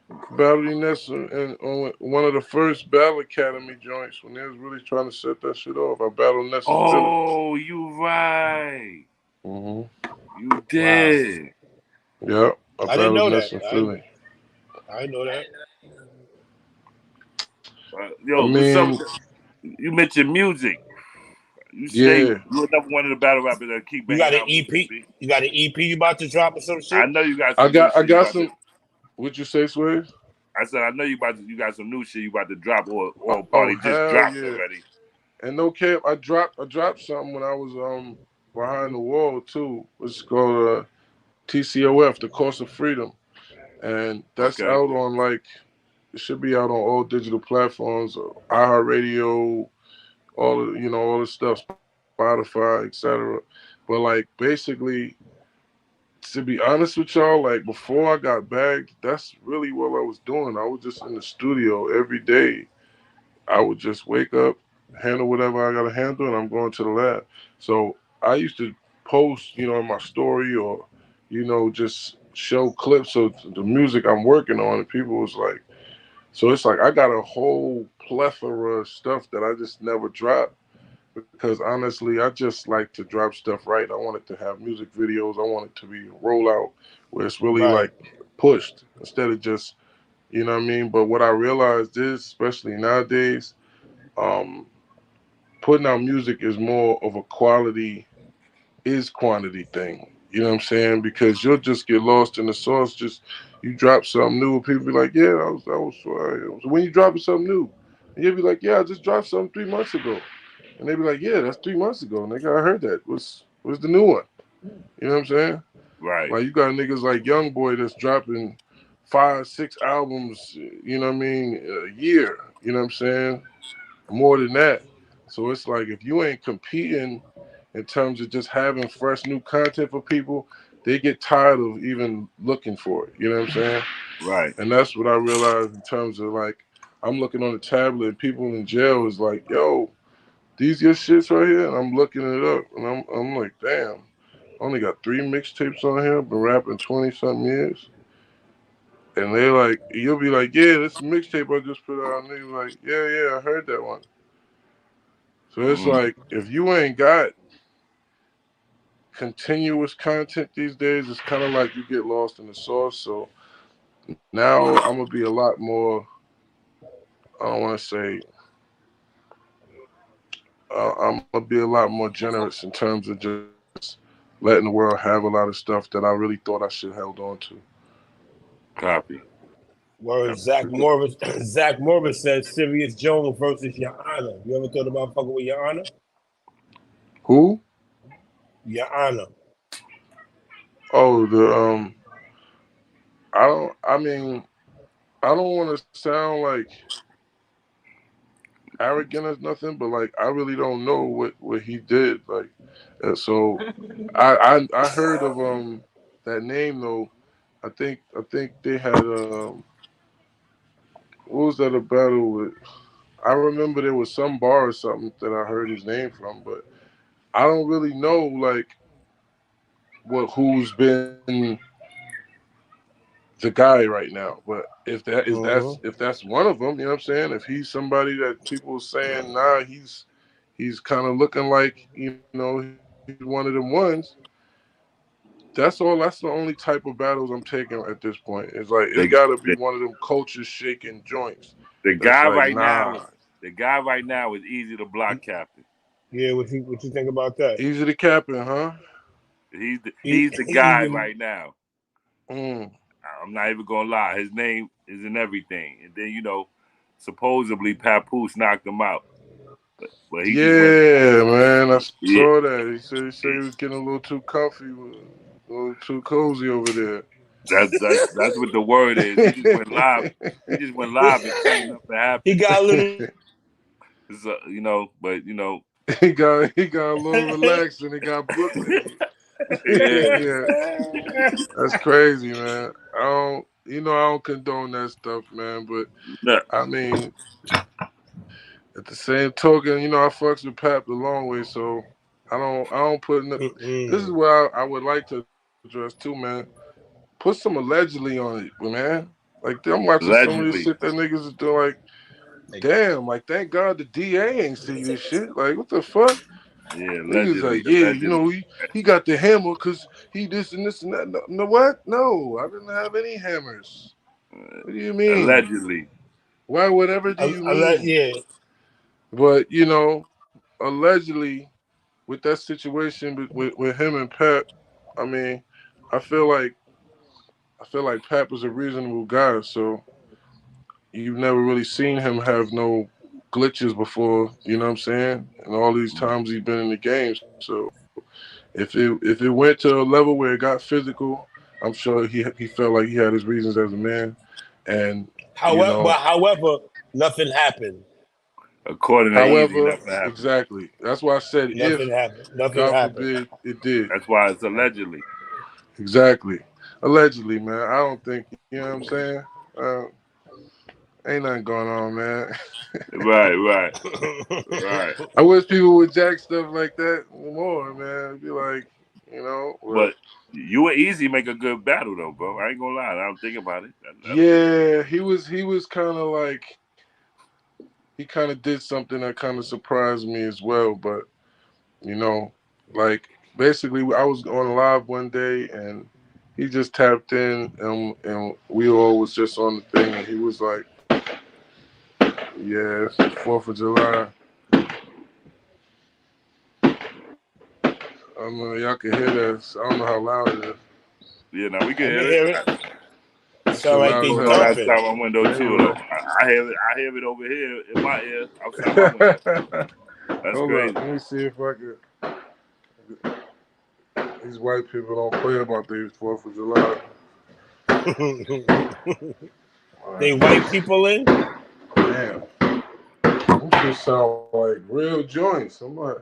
Battled Enes on one of the first Battle Academy joints when they was really trying to set that shit off. I battled Enes. Oh, you right. Mm-hmm. You did. Wow. Yep. I didn't know that. I know that. Yo, you mentioned music. You say you're another one of the battle rappers that keep banging. You got an EP? You got an EP you about to drop or some shit? I know you got some. I got some. What'd you say, Sway? I said I know you got some new shit you about to drop or probably just dropped already. And no cap, I dropped something when I was behind the wall too. It's called TCOF, The Cost of Freedom. And that's out on it should be out on all digital platforms, iHeartRadio, all the stuff, Spotify, etc. But basically, to be honest with y'all, before I got bagged, that's really what I was doing. I was just in the studio every day. I would just wake up, handle whatever I gotta handle, and I'm going to the lab. So I used to post, in my story or, just show clips of the music I'm working on, and people was like, so it's like I got a whole plethora of stuff that I just never dropped because honestly, I just like to drop stuff right. I want it to have music videos. I want it to be a rollout where it's really pushed instead of just, you know what I mean? But what I realized is, especially nowadays, putting out music is more of a quality is quantity thing. You know what I'm saying? Because you'll just get lost in the sauce. Just you drop something new, people be like, "Yeah, that was fire." So when you dropping something new, and you'll be like, "Yeah, I just dropped something 3 months ago," and they be like, "Yeah, that's 3 months ago, nigga. I heard that. What's the new one?" You know what I'm saying? Right. Like you got niggas like Young Boy that's dropping 5, 6 albums. You know what I mean? A year. You know what I'm saying? More than that. So it's like if you ain't competing in terms of just having fresh new content for people, they get tired of even looking for it. You know what I'm saying? Right. And that's what I realized in terms of I'm looking on the tablet and people in jail is like, yo, these your shits right here, and I'm looking it up and I'm like, damn, I only got 3 mixtapes on here, been rapping 20-something years. And they like, you'll be like, yeah, this mixtape I just put out, and they like, yeah, I heard that one. So it's like, if you ain't got continuous content these days, it's kind of like you get lost in the sauce. So now I'm gonna be a lot more. I don't want to say. I'm gonna be a lot more generous in terms of just letting the world have a lot of stuff that I really thought I should held on to. Copy. Whereas Zach Morris said Sirius Jones versus Your Honor. You ever thought about fucking with Your Honor? Who? Your Honor. Oh, I don't want to sound like arrogant or nothing, but I really don't know what he did. So I heard of that name though. I think they had what was that a battle with? I remember there was some bar or something that I heard his name from, but I don't really know like who's been the guy right now. But if that's one of them, you know what I'm saying? If he's somebody that people are saying, nah, he's kind of looking like, you know, he's one of them ones. That's all. That's the only type of battles I'm taking at this point. It's like it The, got to be the, one of them culture shaking joints. the That's guy like, right now nah. is the guy right now is Eazy the Block Captain. Yeah, what you think about that? Easy to capping, huh? He's the guy right now. Mm. I'm not even gonna lie. His name is in everything. And then, you know, supposedly Papoose knocked him out. But he just went. Man, I Yeah, saw that. He said he was getting a little too comfy, a little too cozy over there. that's what the word is. He just went live. He just went live and claimed nothing happened. He got a little. You know, but you know, he got a little relaxed and he got Brooklyn. yeah. That's crazy, man. I don't condone that stuff, man. But No. I mean, at the same token, you know, I fucks with Pap the long way, so I don't put in this is what I would like to address too, man. Put some allegedly on it, man. Like I'm watching some of this shit that niggas is doing. Like, damn, like thank God the DA ain't see this shit. Like, what the fuck? Yeah, Niggas like, yeah, you know, he got the hammer because he this and this and that. No, what? No, I didn't have any hammers. What do you mean? Allegedly. Why? Whatever do you mean? Yeah. But you know, allegedly, with that situation with him and Pep, I mean, I feel like Pep was a reasonable guy. So you've never really seen him have no glitches before. You know what I'm saying? And all these times he's been in the game. So if it went to a level where it got physical, I'm sure he felt like he had his reasons as a man. And however, nothing happened. According to Eazy, nothing happened. Exactly. That's why I said nothing happened. Nothing God happened. forbid it did. That's why it's allegedly. Exactly. Allegedly, man. I don't think, you know what I'm saying? Ain't nothing going on, man. Right. I wish people would jack stuff like that more, man. It'd be like, you know. But you and Eazy make a good battle, though, bro. I ain't gonna lie. I'm thinking about it. Yeah, he was kind of like, he kind of did something that kind of surprised me as well. But, you know, like, basically, I was on live one day and he just tapped in and we all was just on the thing and he was like, yeah, it's the 4th of July. I don't know, y'all can hear this. I don't know how loud it is. Yeah, now we can hear it. Sound like they dumping. Outside my window too, though. I hear it over here in my ear, outside my window. That's Hold crazy. up. Let me see if I can. These white people don't play about the 4th of July. They white people in? Damn. Them just sound like real joints. I'm like,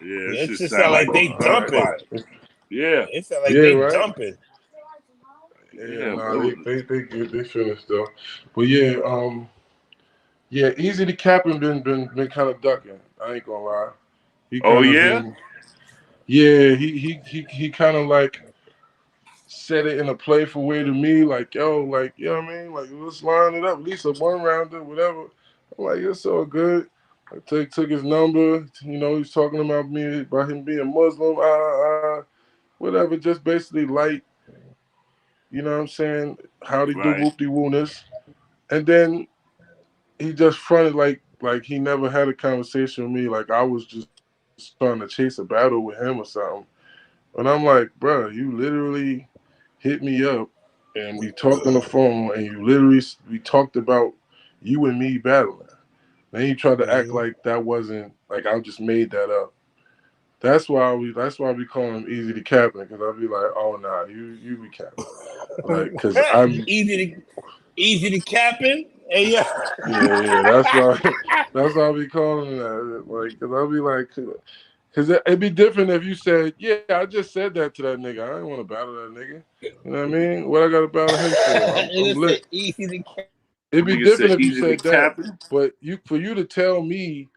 yeah, it just sound like they dumping. Yeah. It sound like they dumping. Yeah, nah, they finished though. But yeah, Eazy the Captain been kind of ducking. I ain't gonna lie. He he kind of like said it in a playful way to me, like, yo, like, you know what I mean? Like, let's line it up, at least a one rounder, whatever. I'm like, it's all good. I took his number, you know, he's talking about him being Muslim, whatever, just basically light, you know what I'm saying, how they do whoop-de-wooness. And then he just fronted like he never had a conversation with me, like I was just trying to chase a battle with him or something. And I'm like, bro, you literally hit me up and we talked on the phone and we talked about you and me battling. Then you tried to act like that wasn't, like I just made that up. That's why we call him Eazy the Captain, because I'll be like, oh nah, you be Captain. Like, cause I'm Eazy the Captain? Hey, yeah. Yeah, that's why I be calling that. Like, cause I'll be like, cause it'd be different if you said, yeah, I just said that to that nigga. I didn't want to battle that nigga. You know what I mean? What I got to battle him for? I'm lit. It'd be different if you said that. But for you to tell me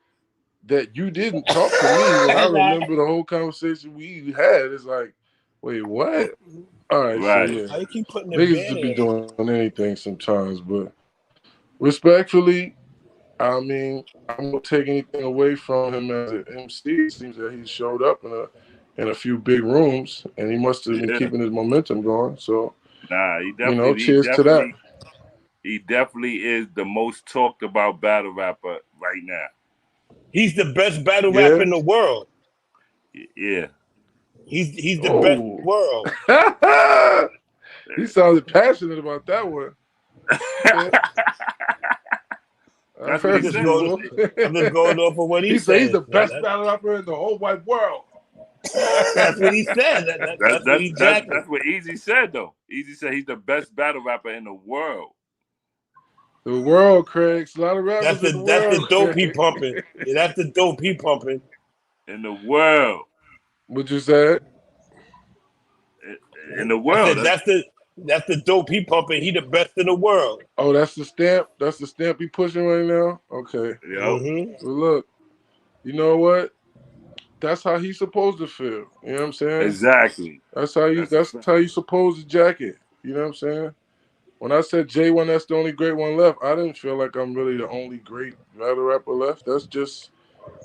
that you didn't talk to me when I remember the whole conversation we had. It's like, wait, what? All right, so Right. yeah, How you keep putting the niggas just be doing anything sometimes, but respectfully, I mean, I won't take anything away from him as an MC. It seems that he showed up in a few big rooms, and he must have been Yeah. keeping his momentum going. So, Nah, he you know, definitely, cheers to that. he definitely is the most talked about battle rapper right now. He's the best battle Yeah. rapper in the world. Yeah. He's the best in the world. He sounded passionate about that one. That's what he said. I'm just going off of what he said. He's the best battle rapper in the whole wide world. That's what he said. That's what he jacked. That's what Eazy said, though. Eazy said he's the best battle rapper in the world. The world, Craig. A lot of rappers That's the dope he pumping. Yeah, that's the dope he pumping. In the world. What you said? In the world. That's the dope he pumping. He the best in the world. Oh, that's the stamp. That's the stamp he pushing right now. Okay. Yep. Mm-hmm. Well, look, you know what? That's how he's supposed to feel. You know what I'm saying? Exactly. That's how you supposed to jack it. You know what I'm saying? When I said J1, that's the only great one left, I didn't feel like I'm really the only great battle rapper left. That's just,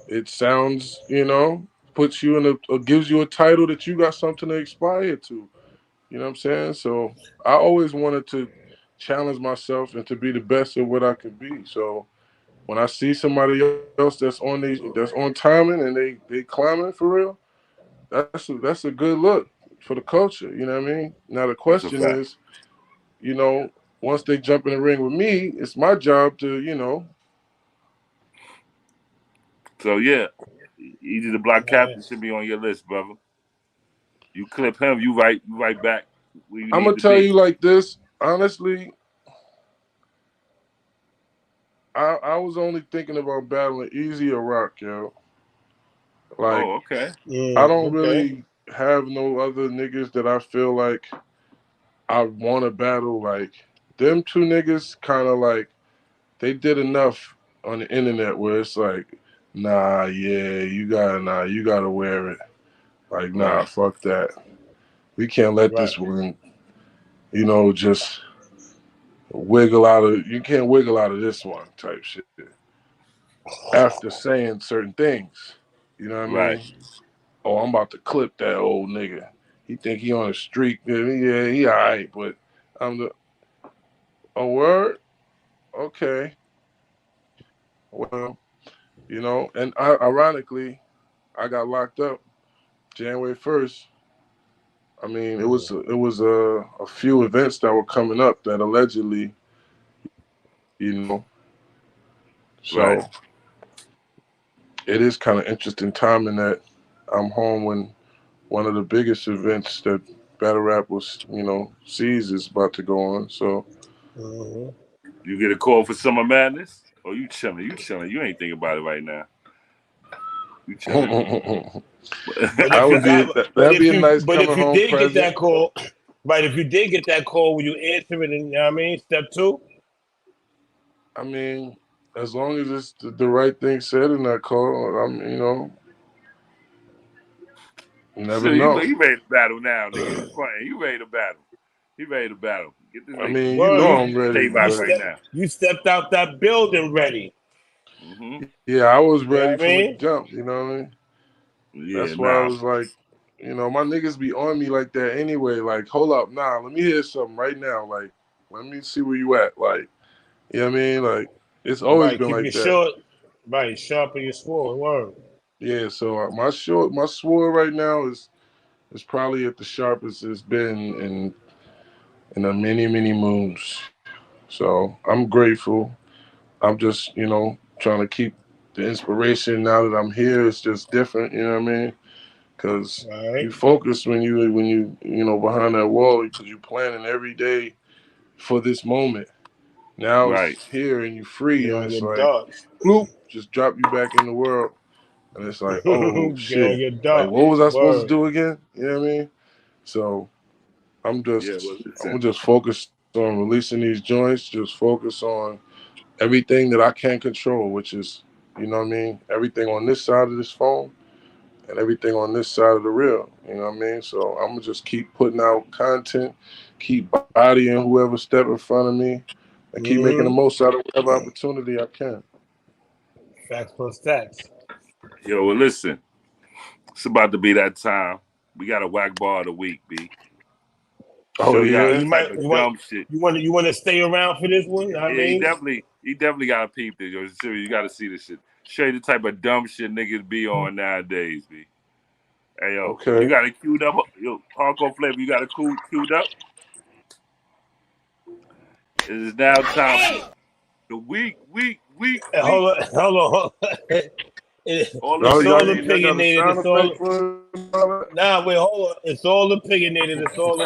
it sounds, you know, puts you in or gives you a title that you got something to aspire to. You know what I'm saying? So I always wanted to challenge myself and to be the best of what I could be. So when I see somebody else that's on timing and they climbing for real, that's a good look for the culture. You know what I mean? Now the question is, you know, once they jump in the ring with me, it's my job to, you know. So yeah, Eazy the Block Captain should be on your list, brother. You clip him, you right back. I'm gonna tell you like this, honestly. I was only thinking about battling Eazy or Rock, yo. Like, okay. I don't really have no other niggas that I feel like I want to battle. Like, them two niggas kind of like, they did enough on the internet where it's like, nah, yeah, you gotta wear it. Like, nah, fuck that. We can't let this one, you know, just wiggle out of, you can't wiggle out of this one type shit. After saying certain things, you know what I mean? Oh, I'm about to clip that old nigga. He think he on a streak. Yeah, he all right, but I'm the, a word? Okay. Well, you know, and ironically, I got locked up January 1st. I mean, it was a few events that were coming up that allegedly, you know, so it is kind of interesting timing that I'm home when one of the biggest events that battle rap was, you know, sees is about to go on. So you get a call for Summer Madness? Oh, you chilling. You ain't thinking about it right now. You chilling. That'd be a nice But if coming you home did present. get that call, right? If you did get that call, will you answer it? And you know what I mean, step two. I mean, as long as it's the right thing said in that call, I'm, you know, you never know. You ready to battle now, nigga? You ready to battle? He ready to battle. Get this. I mean, you know I'm ready. Right now. You stepped out that building ready. Mm-hmm. Yeah, I was ready from the jump. You know what I mean? Yeah, that's why I was like, you know, my niggas be on me like that anyway. Like, hold up, nah, let me hear something right now. Like, let me see where you at. Like, you know what I mean? Like, it's always been like that. Short, right, sharpen your sword. Word. Yeah, so my sword right now is probably at the sharpest it's been in a many moons. So I'm grateful. I'm just, you know, trying to keep the inspiration now that I'm here. It's just different, you know what I mean? Because you focus when you know, behind that wall, because you're planning every day for this moment. Now it's here and you're free, and it's like, bloop, just drop you back in the world. And it's like, oh, shit. Like, what was I supposed to do again? You know what I mean? So I'm just focused on releasing these joints, just focus on everything that I can control, which is You know what I mean? Everything on this side of this phone and everything on this side of the reel. You know what I mean? So I'm going to just keep putting out content, keep bodying whoever step in front of me, and keep making the most out of whatever opportunity I can. Facts plus stats. Yo, well, listen. It's about to be that time. We got a whack bar of the week, B. Oh, yeah? You want to stay around for this one? I mean, he definitely got to peep this. Yo, you got to see this shit. Show you the type of dumb shit niggas be on nowadays, B. Hey, yo, okay. You got it queued up. Yo, hardcore flavor, you got it queued up? It is now time for the week. Hold on. It's all opinionated. Nah, wait, hold on. It's all opinionated. All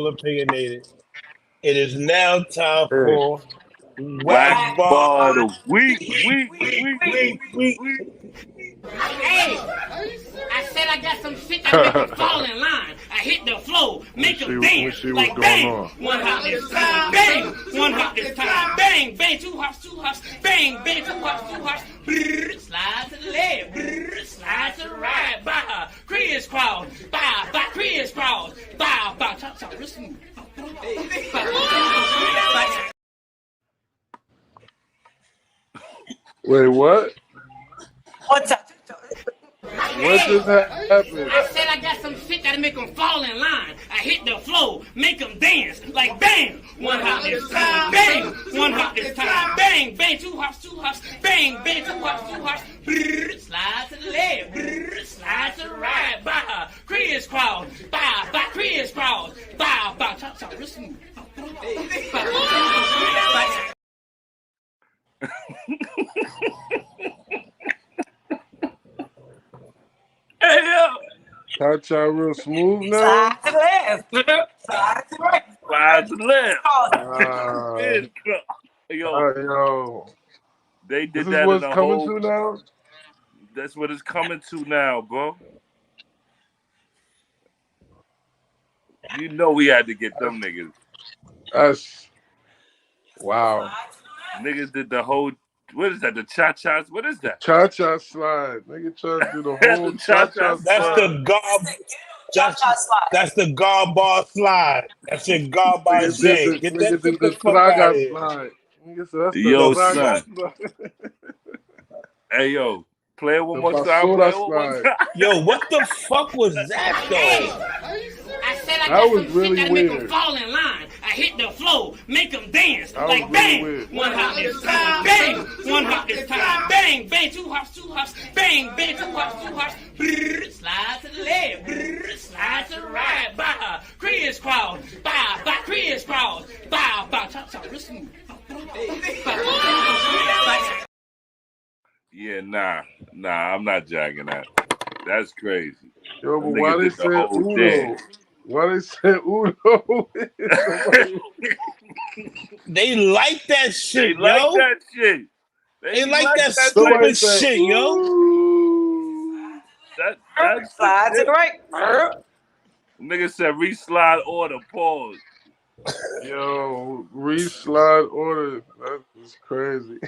opinionated. It is now time for Whack Bar of the Week. Hey, I said I got some shit that make them fall in line. I hit the flow, make them dance like bang. One hop this time, bang. One hop this time, bang. Bang, two hops, bang. Bang, two hops. Brrr, slide to the left, brrr, slide to the right. Bow, crisscross, bow, crisscross, bow, chop, real smooth. Wait, what? What's up? What just happened? I said I got some shit that'll make them fall in line. I hit the flow, make them dance like bang. One hop this time, bang. One hop this time, bang. Bang, two hops, bang. Bang, two hops. Brrr, slide to the left, brrr, slide to the right. Bow, crisscross, bow, crisscross, bow, chop, real smooth. Hey, yo. Cha-cha real smooth now? Slide to the left. Slide to the right. Slide to the left. Yo. They did this that is what's in a coming whole... to now? That's what it's coming to now, bro. You know we had to get them niggas. That's... Wow. Niggas did the whole... What is that? The cha-chas? What is that? Cha-cha slide. Nigga trying to do the whole cha-cha slide. That's the That's the bar slide. That's your bar shake. Get that the fuck out of here. Yo, son. Hey, yo. Play it one more time. Yo, what the fuck was that, though? I said I got some shit that'll make them fall in line. I hit the flow, make them dance like bang. One hop this time, bang. One hop this time, bang. Bang, two hops, bang. Bang, two hops. Brrr, slide to the left, brrr, slide to the right. Bow, crisscross, bow, crisscross, bow, chop, real smooth. Yeah, nah, I'm not jagging that. That's crazy. Yo, but why they said Uno? Why they said Uno? They like that shit, They like that shit. They like that stupid shit, yo. That's slide to the right. Nigga said re-slide order, pause. Yo, re-slide order. That is crazy.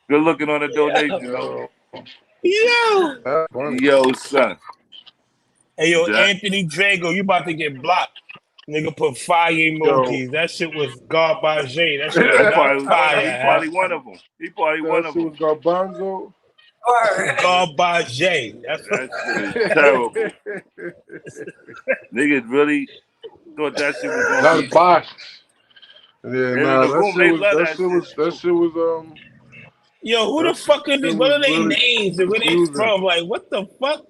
Good looking on the donation. Yo, son. Hey, yo, Anthony Drago, you about to get blocked. Nigga put fire emojis. That shit was garbage. That shit was fire. He probably one of them. That shit was garbanzo. Garbage. That shit is terrible. Niggas really thought that shit was going to be botched. Yeah, nah, that shit was Yo, who the fuck is this? What are their names and where they from? Like, what the fuck?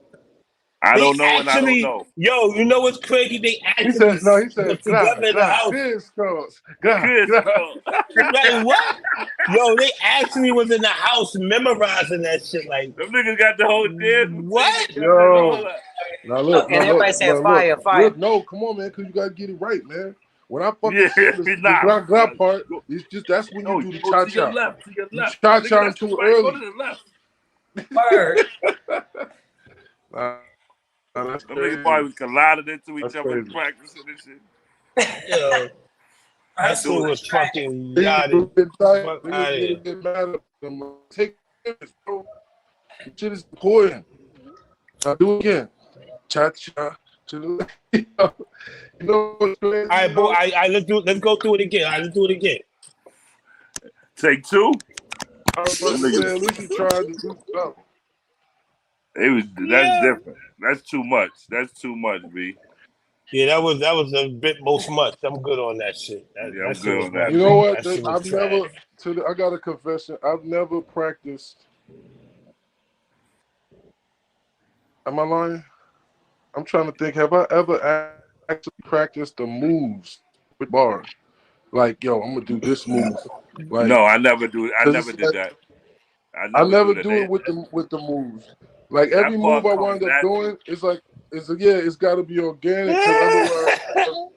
I don't know, and I don't know. Yo, you know what's crazy? They actually he said together in the house. Like, what? Yo, they actually was in the house memorizing that shit. Like, them niggas got the whole dance. What? Yo. Now look. And everybody saying fire. Look, no, come on, man, because you got to get it right, man. When I fucking the glad part, it's just that's when you do the cha-cha. You cha-cha too early. Go to the left. That's them niggas probably was colliding into each other practicing this shit. Yo. That shit was fucking Niggas yachty. get tired. Fuck Niggas outta here. get mad at them. Take this, bro. This shit is important. I'll do it again. Cha-cha. To the you know what's crazy? All right, boy. Let's go through it again. All right, let's do it again. Take two. I was about to say, at least you tried to do something. That's different. That's too much. That's too much, B. Yeah, that was a bit most much. I'm good on that shit. I'm good on that. You know what? I've never. I got a confession. I've never practiced. Am I lying? I'm trying to think. Have I ever actually practiced the moves with bars? Like, yo, I'm gonna do this move. Like, no, I never do. I never did that. I never do it with the moves. Like every move I wind up doing, it's got to be organic. Because otherwise,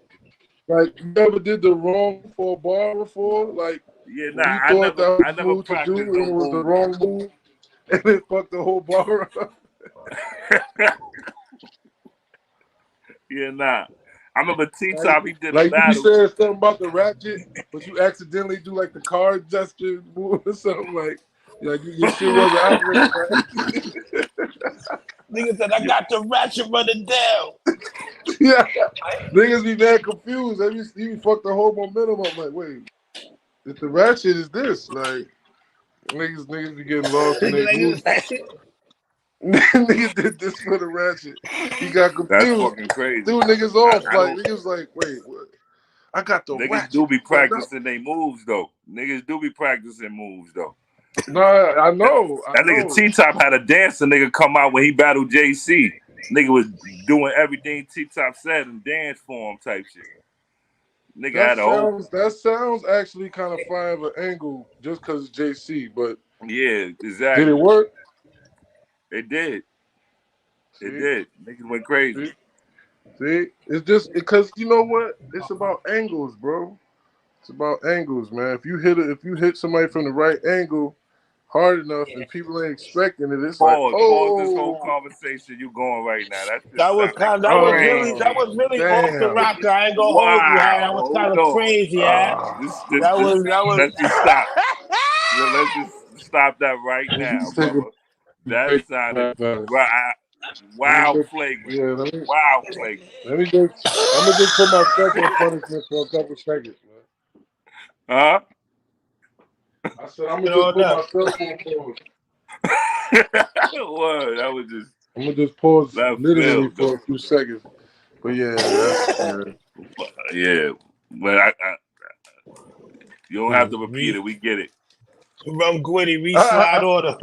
like you ever did the wrong for a bar before? Like, yeah, I never practiced and it was the wrong move, and it fucked the whole bar up. Yeah, nah. I remember T-Top, he did like a battle. You said something about the ratchet, but you accidentally do like the card gesture move or something like your shit wasn't operating right. Nigga said, I got the ratchet running down. Yeah. Niggas be mad confused. You fuck the whole momentum up. Like, wait, if the ratchet is this, like niggas be getting lost in their moves. Nigga did this for the ratchet. He got confused. That's fucking crazy. Threw niggas off. Niggas like, wait, what? I got the niggas ratchet. do be practicing their moves though. Niggas do be practicing moves though. No, I know. Nigga T-Top had a dancer nigga come out when he battled JC. Nigga was doing everything T-Top said in dance form type shit. Nigga that sounds actually kind of fire of an angle just because it's JC, but yeah, exactly. Did it work? It did. It did. Niggas went crazy. See? It's just because you know what? It's about angles, bro. It's about angles, man. If you hit somebody from the right angle hard enough and people ain't expecting it, it's pause oh. This whole conversation you going right now. That was really off the rocker. I ain't gonna hold you, Harry. That was kind of crazy, Let's just stop. Let's just stop that right now, brother. That sounded wild flagrant. Yeah, wild flagrant. I'm gonna just put myself in punishment for a couple seconds, man. Huh? I said I'm gonna just put myself in pause. Word, that was just. I'm gonna just pause literally for a few seconds. But yeah, yeah. But you don't have to repeat it. We get it. Rum Gwitty, reslide order.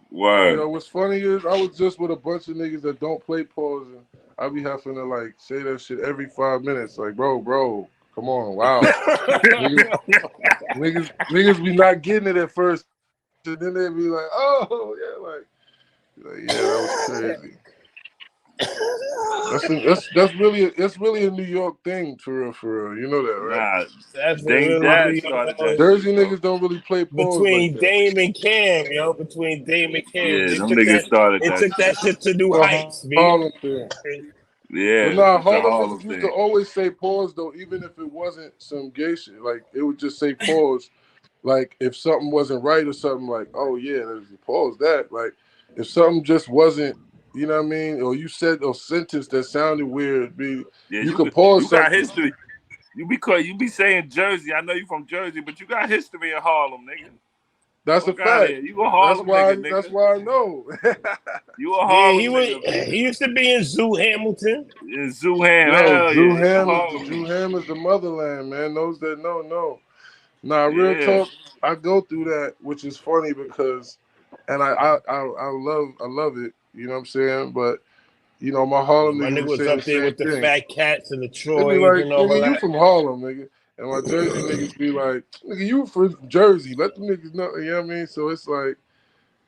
Word. You know what's funny is I was just with a bunch of niggas that don't play pause, and I be having to like say that shit every 5 minutes. Like, bro, come on, wow. niggas be not getting it at first, and then they be like, oh yeah, like yeah, that was crazy. That's really a New York thing for real. You know that, right? Nah, that's Jersey niggas don't really play pause between like Dame and Cam, yo. Between Dame and Cam, yeah, them niggas started that. It took that shit to new heights, Harlem thing. Yeah, but Harlem niggas used to always say pause though, even if it wasn't some gay shit. Like it would just say pause. Like if something wasn't right or something, like oh yeah, there's pause that. Like if something just wasn't. You know what I mean? Or you said a sentence that sounded weird. You could pause. You got history. You be saying Jersey. I know you from Jersey, but you got history in Harlem, nigga. That's a fact. You a Harlem nigga. That's why I know. You a Harlem nigga. He used to be in Zoo Hamilton. In Zoo Ham. Zoo Ham is the motherland, man. Those that know. Nah, real talk. I go through that, which is funny because, and I love it. You know what I'm saying? But you know, my Harlem nigga was up there with the Fat Cats and the Troy. Like, nigga, you from Harlem, nigga. And my Jersey niggas be like, nigga, you from Jersey. Let the niggas know. You know what I mean? So it's like,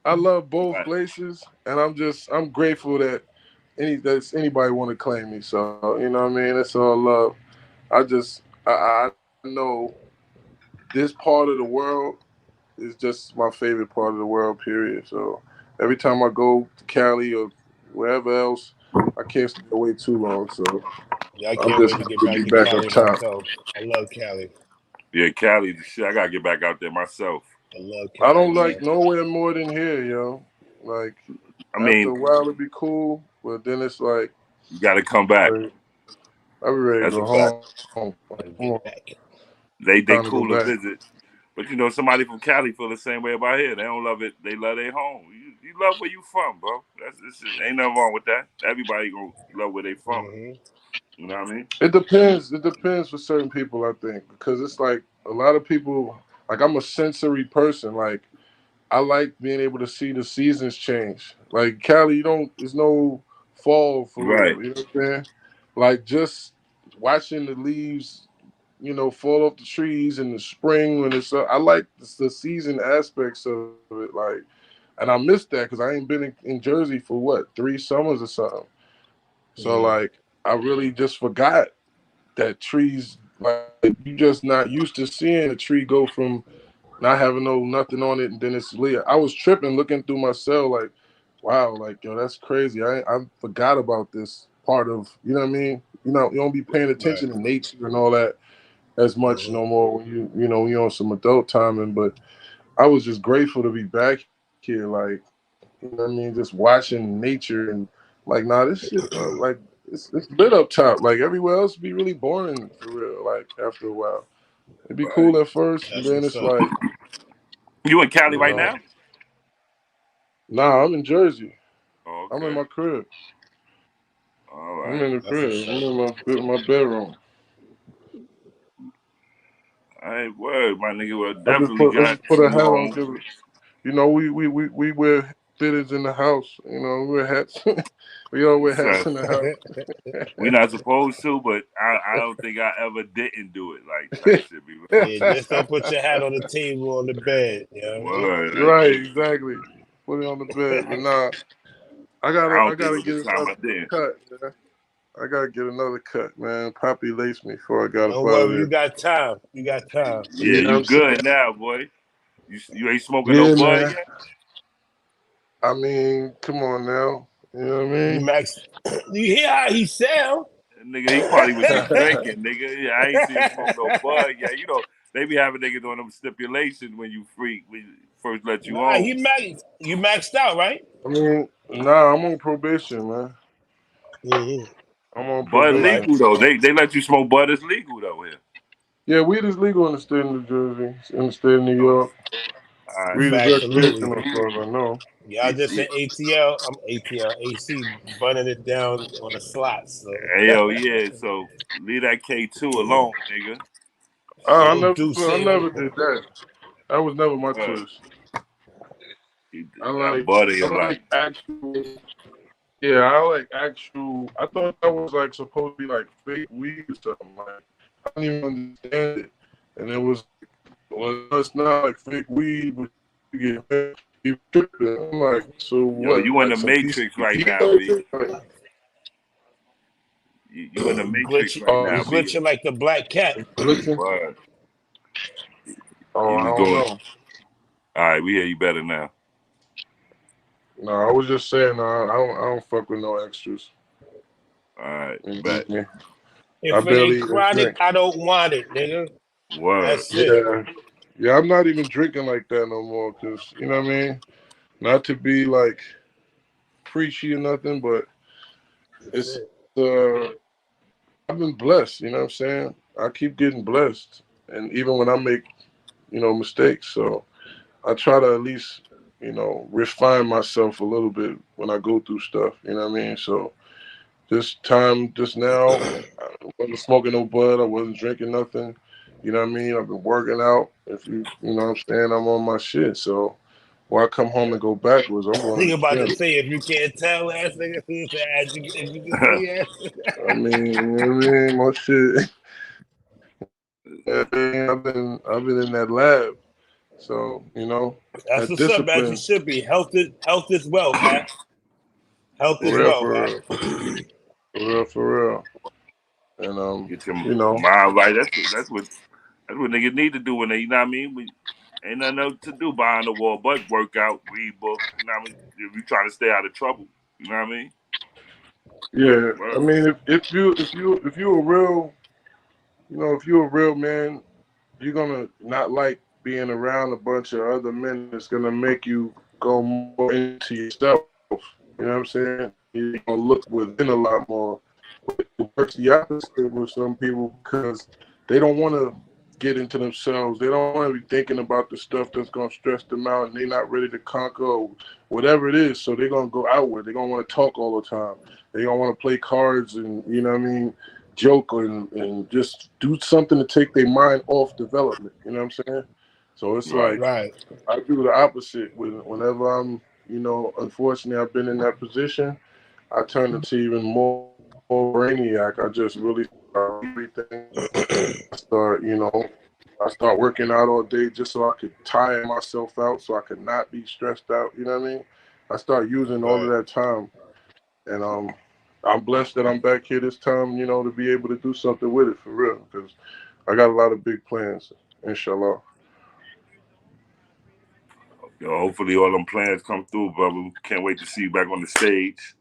I love both places, and I'm grateful that anybody want to claim me. So you know what I mean? It's all love. I know this part of the world is just my favorite part of the world. Period. So. Every time I go to Cali or wherever else, I can't stay away too long, so Yeah, I I'm can't just wait to happy get to back be to back up Cali top. myself. I love Cali. Yeah, Cali, the shit. I gotta get back out there myself. I love Cali. I don't man. like nowhere more than here, yo. Like I after mean, a while it'd be cool, but then it's like you gotta come back. I'll be ready to That's go a fact. home. Like, get back. They Time to go cool to back. visit. But you know, somebody from Cali feel the same way about here. They don't love it. They love their home. You love where you from, bro. Ain't nothing wrong with that. Everybody gonna love where they from. Mm-hmm. You know what I mean? It depends. It depends for certain people, I think, because it's like a lot of people. Like I'm a sensory person. Like I like being able to see the seasons change. Like Cali, there's no fall for Right. real. You know what I'm saying? Like just watching the leaves, fall off the trees in the spring when it's. I like the season aspects of it. Like, and I miss that because I ain't been in Jersey for what 3 summers or something. So like, I really just forgot that trees. Like you just not used to seeing a tree go from not having nothing on it, and then it's lit. I was tripping looking through my cell, like, wow, like yo, that's crazy. I forgot about this part of, you know what I mean? You don't be paying attention to nature and all that as much no more when when you're on some adult timing. But I was just grateful to be back here, like, you know what I mean, just watching nature and like, nah, this shit, like, it's lit up top. Like everywhere else be really boring for real. Like after a while, it'd be cool at first, and then it's like. You in Cali right now? Nah, I'm in Jersey. Oh, I'm okay. in my crib. All right. I'm in the crib. I'm in my bedroom. I ain't worried, my nigga. Well, I definitely just got put a you hat on. home. We wear fitteds in the house. We wear hats. We all wear hats in the house. We not supposed to, but I don't think I ever didn't do it like type shit. Yeah, just don't put your hat on the table on the bed. You know what I mean? Right, exactly. Put it on the bed, but nah. I don't gotta think it get was the time another I did. cut. Man. I gotta get another cut, man. Poppy laced me before I got up Don't out of worry, there. you got time. You got time. Yeah, You know what you I'm good saying? now, boy. You ain't smoking Yeah, no bud man. yet? I mean, come on now. You know what I mean? You Max, you hear how he sound? Nigga, he probably was just drinking, nigga. Yeah, I ain't seen him smoke no bud yet. You know, they be having niggas doing them stipulations when you first let you Nah, on. you maxed out, right? I mean, nah, I'm on probation, man. Mm-hmm. I'm on Bud probation. legal though. They let you smoke bud. It's legal though here. Yeah, weed is legal in the state of New Jersey, in the state of New York. All right. Weed is Absolutely. recreational, as far as I know. Y'all just in ATL. I'm ATL AC bunning it down on the slots. So. Hey, yo, yeah. So leave that K2 alone, nigga. I No Duce never did that. That was never my twist. That bud in your life. Actual. Yeah, I like actual. I thought that was like supposed to be like fake weed or something. Like I didn't even understand it, and it was. Well, it's not like fake weed, but you get you tripping. I'm like, so Yo, what? you in Like the some Matrix right PCP now, B. like, You in the Matrix right now, You B. glitching like the black cat. glitching? Word. Oh, I don't know. All right, we hear you better now. No, I was just saying, I don't fuck with no extras. All right, bet. Mm-hmm. If it ain't chronic, I don't want it, nigga. Word. That's it. Yeah, I'm not even drinking like that no more, cause you know what I mean. Not to be like preachy or nothing, but it's I've been blessed. You know what I'm saying? I keep getting blessed, and even when I make mistakes, so I try to at least refine myself a little bit when I go through stuff. You know what I mean? So just now, I wasn't smoking no bud. I wasn't drinking nothing. You know what I mean? I've been working out. If you know what I'm saying, I'm on my shit. So when I come home and go backwards, I'm going to Think the about to gym. say if you can't tell, ass nigga, if you can see, ass. I mean, you know what I mean? My shit. I've been in that lab. So, That's that what's up, man. You discipline. should be. Health is wealth, man. Health is wealth, man. For real. And Get your mind right. That's what niggas need to do when they, you know what I mean? Ain't nothing else to do behind the wall but work out, read books, you know what I mean? If you trying to stay out of trouble, you know what I mean? Yeah, I Well, mean, if you're a real, if you're a real man, you're gonna not like being around a bunch of other men. It's gonna make you go more into yourself. You know what I'm saying? You're gonna look within a lot more. It works the opposite with some people because they don't want to get into themselves. They don't want to be thinking about the stuff that's gonna stress them out, and they're not ready to conquer or whatever it is. So they're gonna go outward. They're gonna want to talk all the time. They're gonna want to play cards and joke and just do something to take their mind off development. You know what I'm saying? So it's right. like Right. I do the opposite whenever I'm, unfortunately I've been in that position. I turn into even more brainiac. I just really start everything. I start working out all day just so I could tire myself out, so I could not be stressed out. You know what I mean? I start using all of Right. that time, and I'm blessed that I'm back here this time. To be able to do something with it for real, because I got a lot of big plans. Inshallah. Hopefully all them plans come through, brother. Can't wait to see you back on the stage.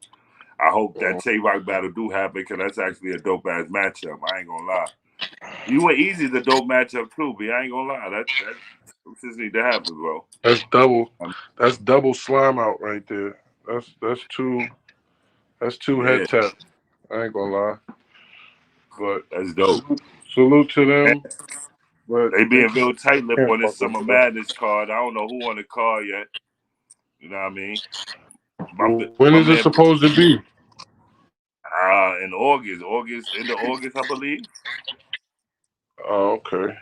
I hope that Tay-Rock battle do happen, because that's actually a dope-ass matchup. I ain't gonna lie. You and Eazy's a dope matchup, too, but I ain't gonna lie. That just need to happen, bro. That's double. That's double slime out right there. That's two. That's two Yeah, head taps. I ain't gonna lie. But that's dope. salute to them. But They they being real tight-lipped can't on this fuck with Summer me. Madness card. I don't know who on the card yet. You know what I mean? When My is it man, supposed to be? in August, end of August, I believe. Oh, okay.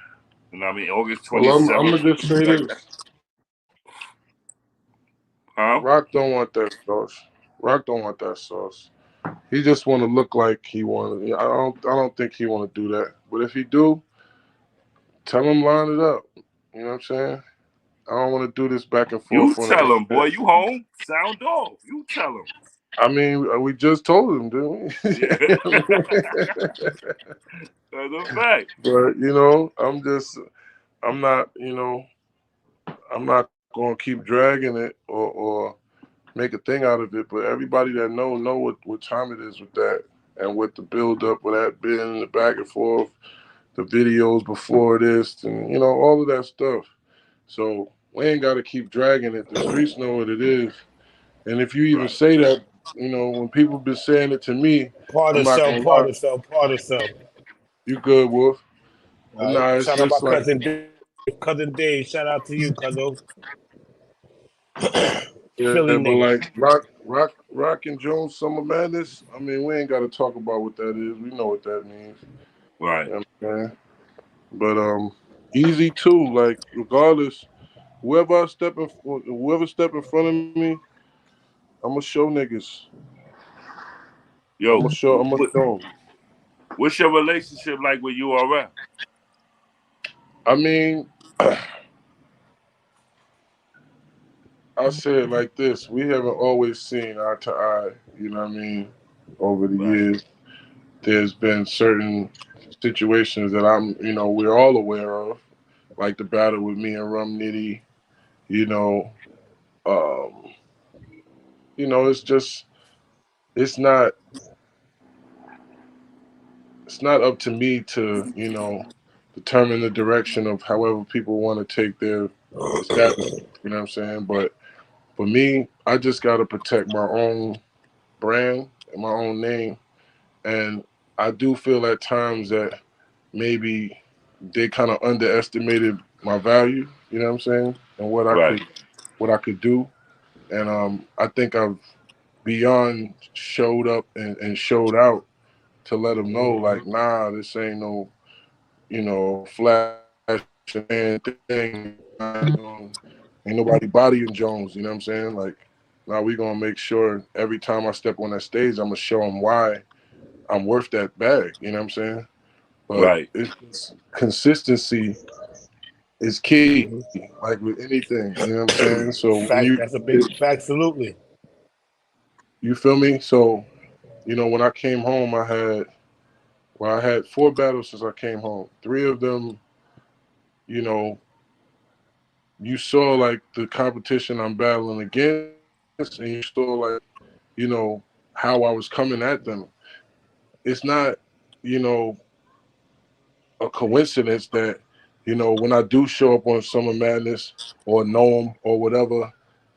You know what I mean? August Well, I'm 27th. gonna just say Like that. this: Huh? Rock don't want that sauce. Rock don't want that sauce. He just want to look like he wanted. I don't think he want to do that. But if he do, tell him line it up. You know what I'm saying? I don't want to do this back and You forth on the tell him, boy. internet. You home? Sound off. You tell him. I mean, we just told him, didn't we? Yeah. That's a fact. But I'm not going to keep dragging it or make a thing out of it. But everybody that know what time it is with that and what the build up with that been, the back and forth, the videos before this, and all of that stuff. So we ain't got to keep dragging it. The streets know what it is. And if you even Right. say that, when people been saying it to me, Part I'm of not self, gonna part lie. of self, part of self. You good, Wolf? But All right. nah, it's Shout out my just like, cousin Dave. Shout out to you, cousin. yeah, Philly but nigga. like Rock and Jones Summer Madness. I mean, we ain't got to talk about what that is. We know what that means. Right. You know what I'm saying? But Easy too. Like regardless, whoever step in front of me, I'm gonna show niggas. Yo, I'm gonna show them. what's your relationship like with URL? I mean, I'll say it like this: we haven't always seen eye to eye. You know what I mean? Over the Right. years, there's been certain situations that we're all aware of, like the battle with me and Rum Nitty. You know, um, it's just it's not up to me to determine the direction of however people want to take their establishment. You know what I'm saying? But for me, I just got to protect my own brand and my own name. And I do feel at times that maybe they kind of underestimated my value, you know what I'm saying, and Right. what I could do. And I think I've beyond showed up and showed out to let them know, like, nah, this ain't no, flash and thing. Ain't nobody bodying Jones, you know what I'm saying? Like, now we gonna make sure every time I step on that stage, I'm gonna show them why I'm worth that bag. You know what I'm saying? But Right. it's consistency is key, like with anything. You know what I'm saying? So Fact. That's a big fact. Absolutely. you feel me? So when I came home, I had 4 battles since I came home. 3 of them, you know, you saw like the competition I'm battling against, and you saw like, how I was coming at them. It's not, you know, a coincidence that, you know, when I do show up on Summer Madness or Noam or whatever,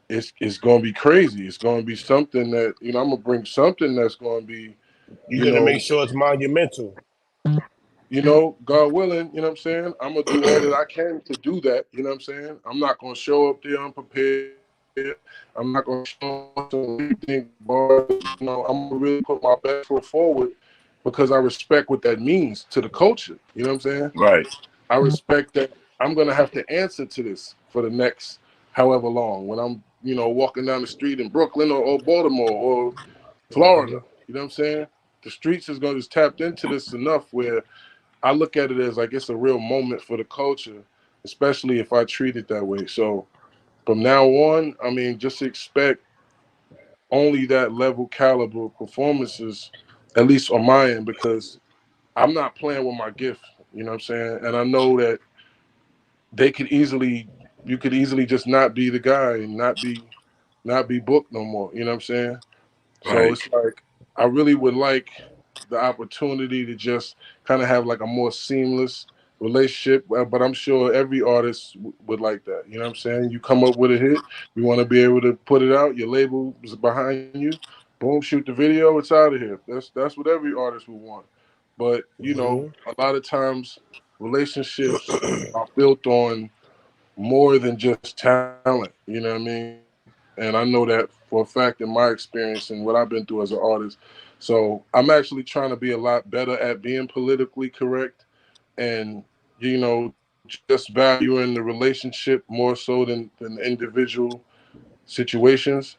it's going to be crazy. It's going to be something that, you know, I'm going to bring something that's going to be, You're you gonna know, make sure it's monumental. you know, God willing, you know what I'm saying? I'm going to do all that I can to do that, you know what I'm saying? I'm not going to show up there unprepared. I'm not going to show up to anything, but, you know, I'm going to really put my best foot forward because I respect what that means to the culture, you know what I'm saying? Right. I respect that I'm going to have to answer to this for the next however long when I'm, you know, walking down the street in Brooklyn or Baltimore or Florida, you know what I'm saying? The streets is going to just tapped into this enough where I look at it as like it's a real moment for the culture, especially if I treat it that way. So from now on, I mean, just expect only that level caliber performances, at least on my end, because I'm not playing with my gift, you know what I'm saying? And I know that you could easily just not be the guy and not be booked no more, you know what I'm saying? So Right. it's like I really would like the opportunity to just kind of have like a more seamless relationship, but I'm sure every artist would like that. You know what I'm saying? You come up with a hit, we want to be able to put it out. Your label is behind you. Boom, shoot the video. It's out of here. That's what every artist would want. But you know, a lot of times relationships are built on more than just talent. You know what I mean? And I know that for a fact in my experience and what I've been through as an artist. So I'm actually trying to be a lot better at being politically correct and, you know, just valuing the relationship more so than individual situations.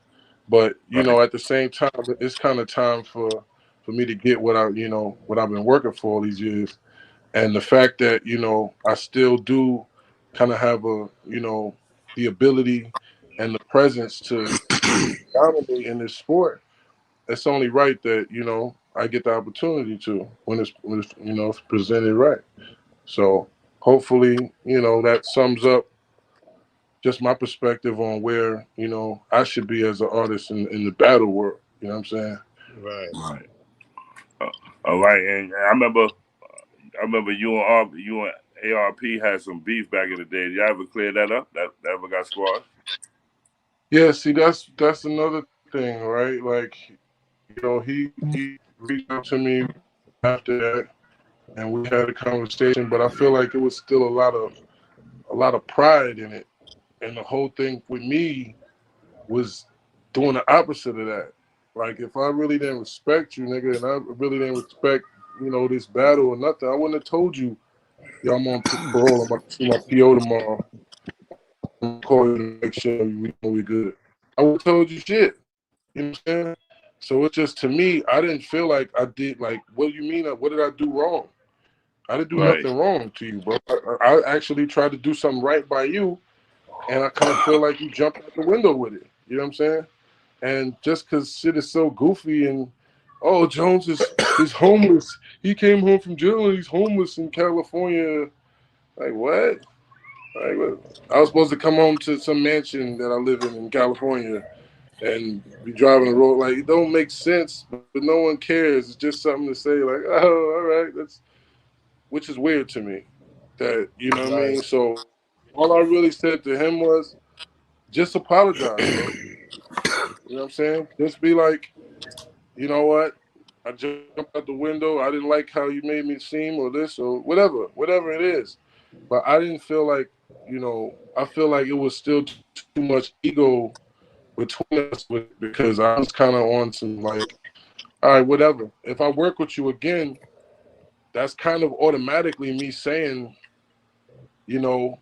But, you know, at the same time, it's kind of time for me to get what I've been working for all these years. And the fact that, you know, I still do kind of have the ability and the presence to dominate in this sport, it's only right that, you know, I get the opportunity to when it's you know, if presented right. So hopefully, you know, that sums up just my perspective on where, you know, I should be as an artist in the battle world. You know what I'm saying? Right. Right. All right. And I remember you and ARP had some beef back in the day. Did you ever clear that up? That ever got squashed? Yeah, see, that's another thing, right? Like, you know, he reached out to me after that, and we had a conversation. But I feel like it was still a lot of pride in it, and the whole thing with me was doing the opposite of that. Like, if I really didn't respect you, nigga, and I really didn't respect, you know, this battle or nothing, I wouldn't have told you, yo, I'm on parole. I'm about to see my PO tomorrow. I'm calling you to make sure we good. I would have told you shit. You know what I'm saying? So it's just, to me, I didn't feel like I did, like, what do you mean? What did I do wrong? I didn't do nothing wrong to you, bro. I actually tried to do something right by you, and I kind of feel like you jumped out the window with it. You know what I'm saying? And just because shit is so goofy and, oh, Jones is homeless. He came home from jail and he's homeless in California. Like, what? Like, what? I was supposed to come home to some mansion that I live in California and be driving the road. Like, it don't make sense, but no one cares. It's just something to say, like, oh, all right, which is weird to me. That, you know what I mean? So all I really said to him was, just apologize, bro. You know what I'm saying? Just be like, you know what? I jumped out the window. I didn't like how you made me seem or this or whatever it is. But I didn't feel like, you know, I feel like it was still too much ego between us because I was kind of on some like, all right, whatever. If I work with you again, that's kind of automatically me saying, you know,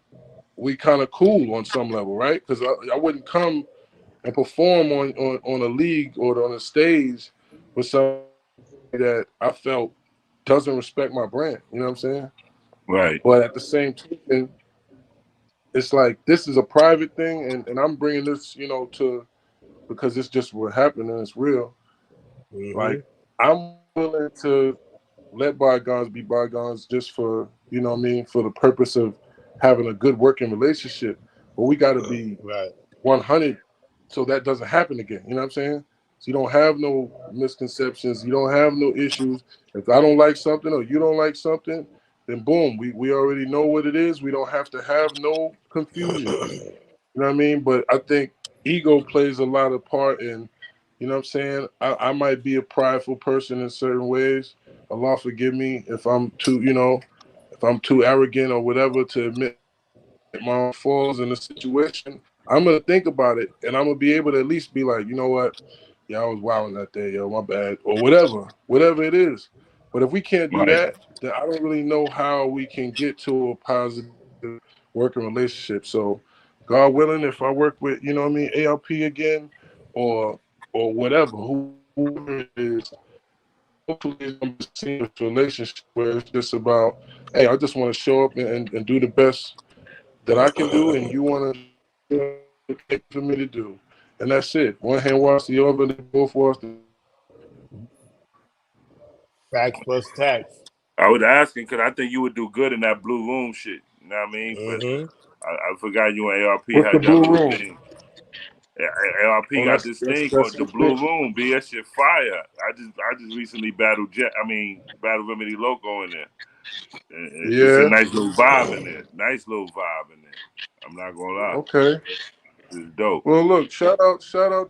we kind of cool on some level, right? Because I wouldn't come and perform on a league or on a stage with somebody that I felt doesn't respect my brand. You know what I'm saying? Right. But at the same time, it's like this is a private thing, and I'm bringing this, you know, because it's just what happened and it's real. Like, I'm willing to let bygones be bygones just for, you know what I mean, for the purpose of having a good working relationship. But we got to be 100 so that doesn't happen again. You know what I'm saying? So you don't have no misconceptions. You don't have no issues. If I don't like something or you don't like something, then boom, we already know what it is. We don't have to have no confusion. You know what I mean? But I think ego plays a lot of part in, you know what I'm saying? I might be a prideful person in certain ways. Allah forgive me if I'm too, if I'm too arrogant or whatever to admit my own flaws in the situation. I'm gonna think about it, and I'm gonna be able to at least be like, you know what? Yeah, I was wilding that day, yo, my bad, or whatever it is. But if we can't do Right. that, then I don't really know how we can get to a positive working relationship. So, God willing, if I work with, you know what I mean, ALP again, or whatever, whoever it is, hopefully it's gonna be a seamless relationship where it's just about, hey, I just want to show up and do the best that I can do, and you want to do what for me to do, and that's it. One hand wash the other, they both wash the. Facts plus tax. I was asking because I think you would do good in that blue room shit. You know what I mean? Mm-hmm. But I forgot you and ARP What's the had that blue little room? thing. ARP Oh, got this thing that's called the Blue Room. B, that shit fire. I just recently battled Battle Remedy Loco in there. And it's a yeah. nice little vibe in there. Nice little vibe in there. I'm not gonna lie. Okay. It's dope. Well, look, shout out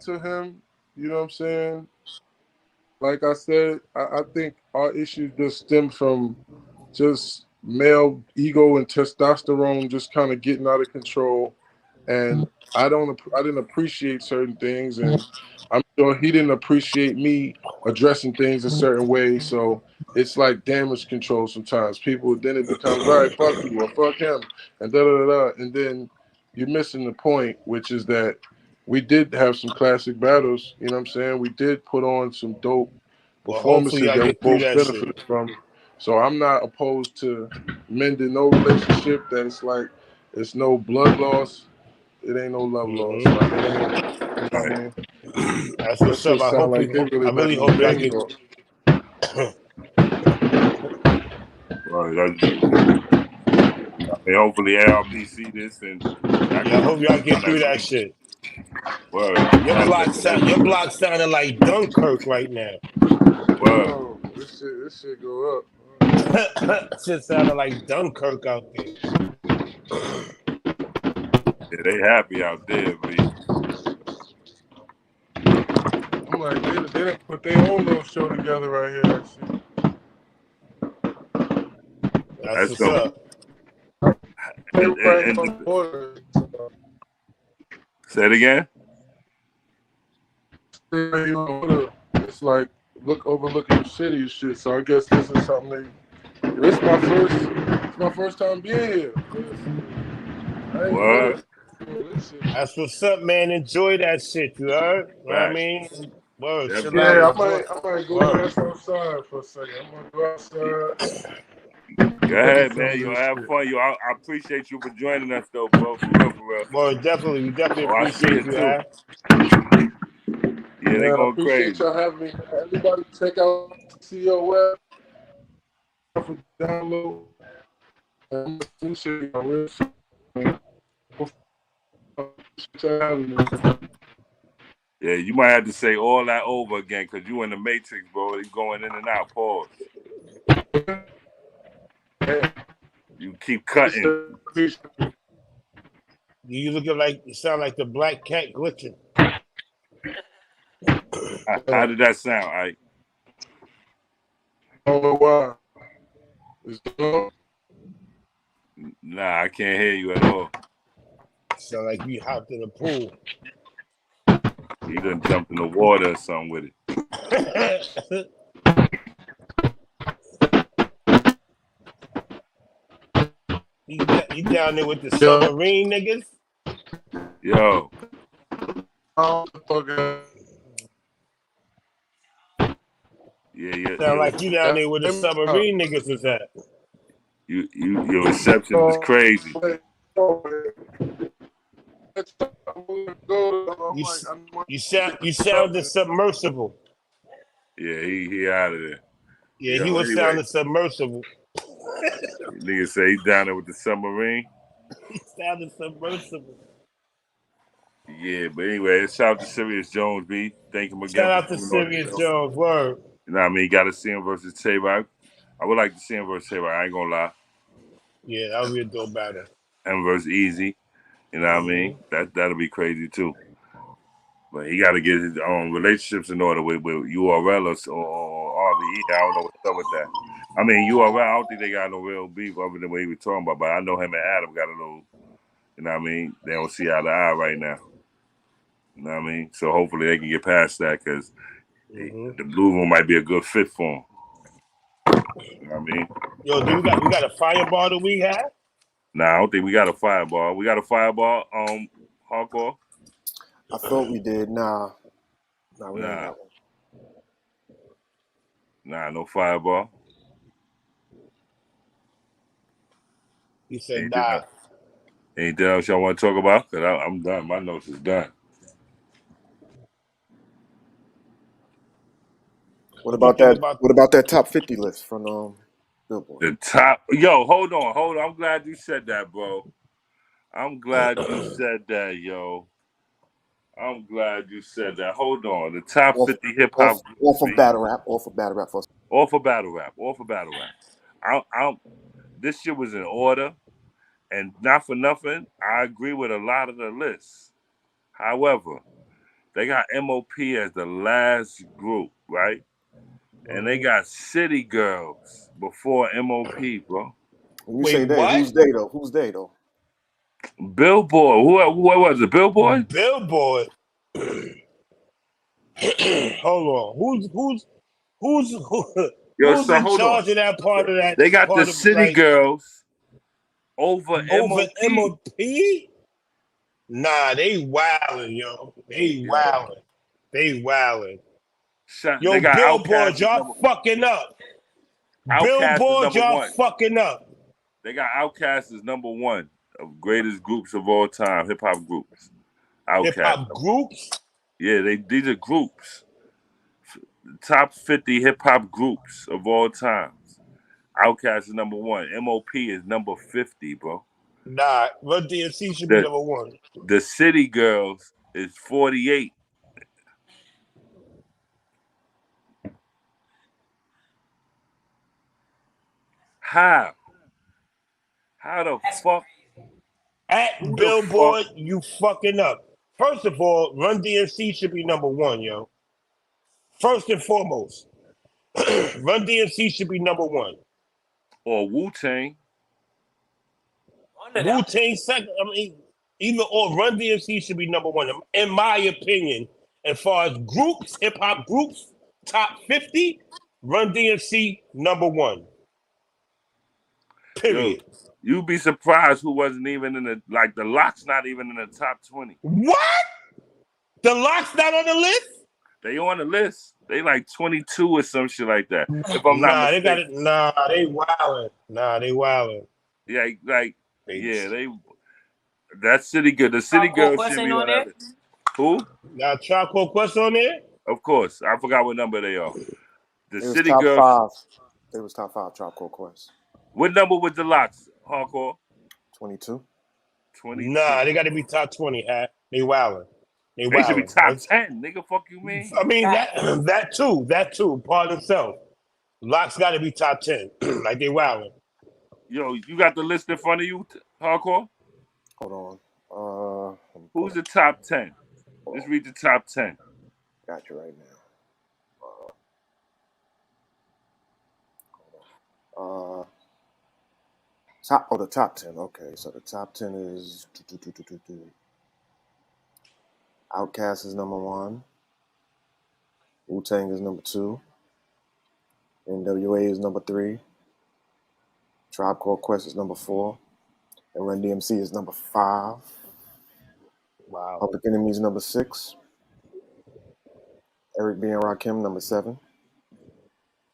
to him. You know what I'm saying? Like I said, I think our issues just stem from just male ego and testosterone just kind of getting out of control. And I didn't appreciate certain things, and I'm sure he didn't appreciate me addressing things a certain way. So it's like damage control sometimes. People, then it becomes, all right, fuck you or fuck him, and da da da, and then you're missing the point, which is that we did have some classic battles. You know what I'm saying? We did put on some dope Well, hopefully performances I that we get through both that benefited shit. from. So I'm not opposed to mending no relationship that it's like it's no blood loss. It ain't no love loss. Mm-hmm. Like, it ain't, you know what I mean? That's That what's up. shit sound like they I really really battling hope y'all get. bingo. Hopefully ARP see this and Yeah, I hope y'all get through that shit. Word. Your block sounding like Dunkirk right now. Word. Oh, this shit go up. Shit sounding like Dunkirk out there. Yeah, they happy out there, B. I'm like, they done put their own little show together right here. That's what's up. Say it again. It's like overlooking the city and shit. So I guess this is something. It's my first time being here. Word. That's what's up, man. Enjoy that shit. You heard? You know what I mean? Word. Yeah, Chill out. I might go outside for a second. I'm gonna go outside. Go ahead, man. You'll have fun. I appreciate you for joining us, though, bro. For real. Well, definitely. We definitely appreciate you, too. Yeah, they I going appreciate crazy. y'all having me. Everybody check out CEO Web for download. Yeah, you might have to say all that over again because you in the Matrix, bro. You going in and out. Pause. You keep cutting. You sound like the black cat glitching. How did that sound, Ike? I don't know why. It's done. Nah, I can't hear you at all. Sound like you hopped in the pool. You done jumped in the water or something with it. You down there with the submarine niggas? Yo. Yeah. Sound like you down there with the submarine niggas is at. Your reception is crazy. You sounded submersible. Yeah, he out of there. Yeah, he was sounding submersible. Nigga say he's down there with the submarine. He sounded submersible. Yeah, but anyway, shout out to Serious Jones, B. Thank him again. Shout out to Serious Jones. Word. You know what I mean? Got to see him versus Tay-Rock. I would like to see him versus Tay-Rock. I ain't gonna lie. Yeah, that would be a dope battle. Him versus Eazy. You know what I mean? That'll be crazy too. But he got to get his own relationships in order with URL or RBE. I don't know what's up with that. I mean, URL, I don't think they got no real beef other than what he was talking about. But I know him and Adam got a little, you know what I mean? They don't see eye to eye right now. You know what I mean? So hopefully they can get past that because the blue room might be a good fit for him. You know what I mean? Yo, do we got a fireball that we have? Nah, I don't think we got a fireball. We got a fireball, Hardcore? I thought we did. Nah, we don't got one. Nah, no fireball. He said, nah. Anything else y'all want to talk about? Because I'm done. My notes is done. What about that top 50 list from Billboard? The top. Yo, hold on. I'm glad you said that, bro. I'm glad you said that, yo. I'm glad you said that. Hold on. The top 50 hip hop. Off of battle rap. Off of battle rap. Off of battle rap. This shit was in order, and not for nothing, I agree with a lot of the lists. However, they got MOP as the last group, right? And they got City Girls before MOP, bro. When you say they, who's they though? Who's they though? Billboard. Who was it? Billboard? Billboard. Hold on. Who's in charge of that part of that? They got the City Girls over MOP? Nah, they wildin', yo. They wildin'. Yo, they got Billboard, y'all fucking up. Billboard, y'all fucking up. They got Outkast as number one of greatest groups of all time, hip hop groups. Hip hop groups? Yeah, these are groups. Top 50 hip hop groups of all time. Outkast is number one. MOP is number 50, bro. Nah, Run DMC should be number one. The City Girls is 48. How the fuck? At Billboard, you fucking up. First of all, Run DMC should be number one, yo. First and foremost, Run DMC should be number one. Or Wu-Tang. Wu-Tang second. I mean, either or Run DMC should be number one. In my opinion, as far as groups, hip hop groups, top 50, Run DMC number one. Period. Yo, you'd be surprised who wasn't even in the the Lock's not even in the top 20. What? The Lock's not on the list? They on the list. They like 22 or some shit like that. If I'm not mistaken. They got it. Nah, they wildin'. Yeah, they. That City Girl. The City Girl should be on there. Who? Now, Charcoal Quest on there? Of course. I forgot what number they are. The City top Girl. 5. They was top 5 Charcoal Quest. What number was the Locks, Hardcore? 22. 22. Nah, they got to be top 20, Hat. They wildin'. They should be top 10, nigga. Fuck you mean? I mean, that too, part itself. Locks got to be top 10. Like they wildin'. Yo, you got the list in front of you, Hardcore? Hold on. Who's the top 10? Let's read the top 10. Got you right now. The top 10. Okay, so the top 10 is Outkast is number 1. Wu-Tang is number 2. NWA is number 3. Tribe Called Quest is number 4. And Run DMC is number 5. Wow. Public Enemy is number 6. Eric B. and Rakim number 7.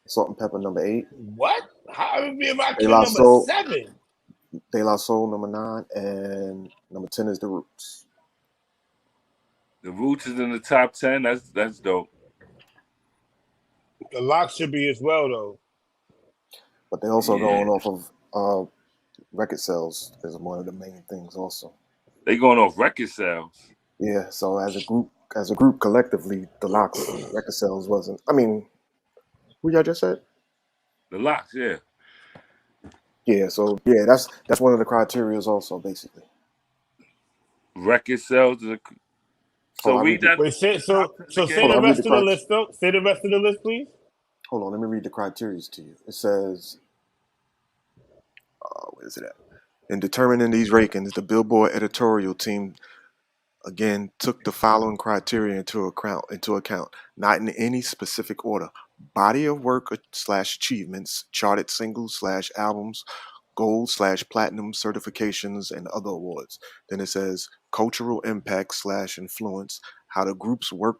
Salt and Pepper number 8. What? How Eric B. and Rakim number 7? De La Soul number 9. And number 10 is The Roots. The Roots is in the top 10. That's dope. The Lock should be as well, though. But they also going off of record sales is one of the main things also. They going off record sales. Yeah, so as a group collectively, the Locks record sales wasn't. I mean, who y'all just said? The Locks, yeah. Yeah, so yeah, that's one of the criterias also, basically. Record sales. So I read read the, that. Wait, say hold on, the I read the rest of the list though. Say the rest of the list, please. hold on, let me read the criterias to you. It says, where is it at? In determining these rankings, the Billboard editorial team again took the following criteria into account, not in any specific order: body of work / achievements, charted singles / albums, gold / platinum certifications, and other awards. Then it says cultural impact / influence, how the group's work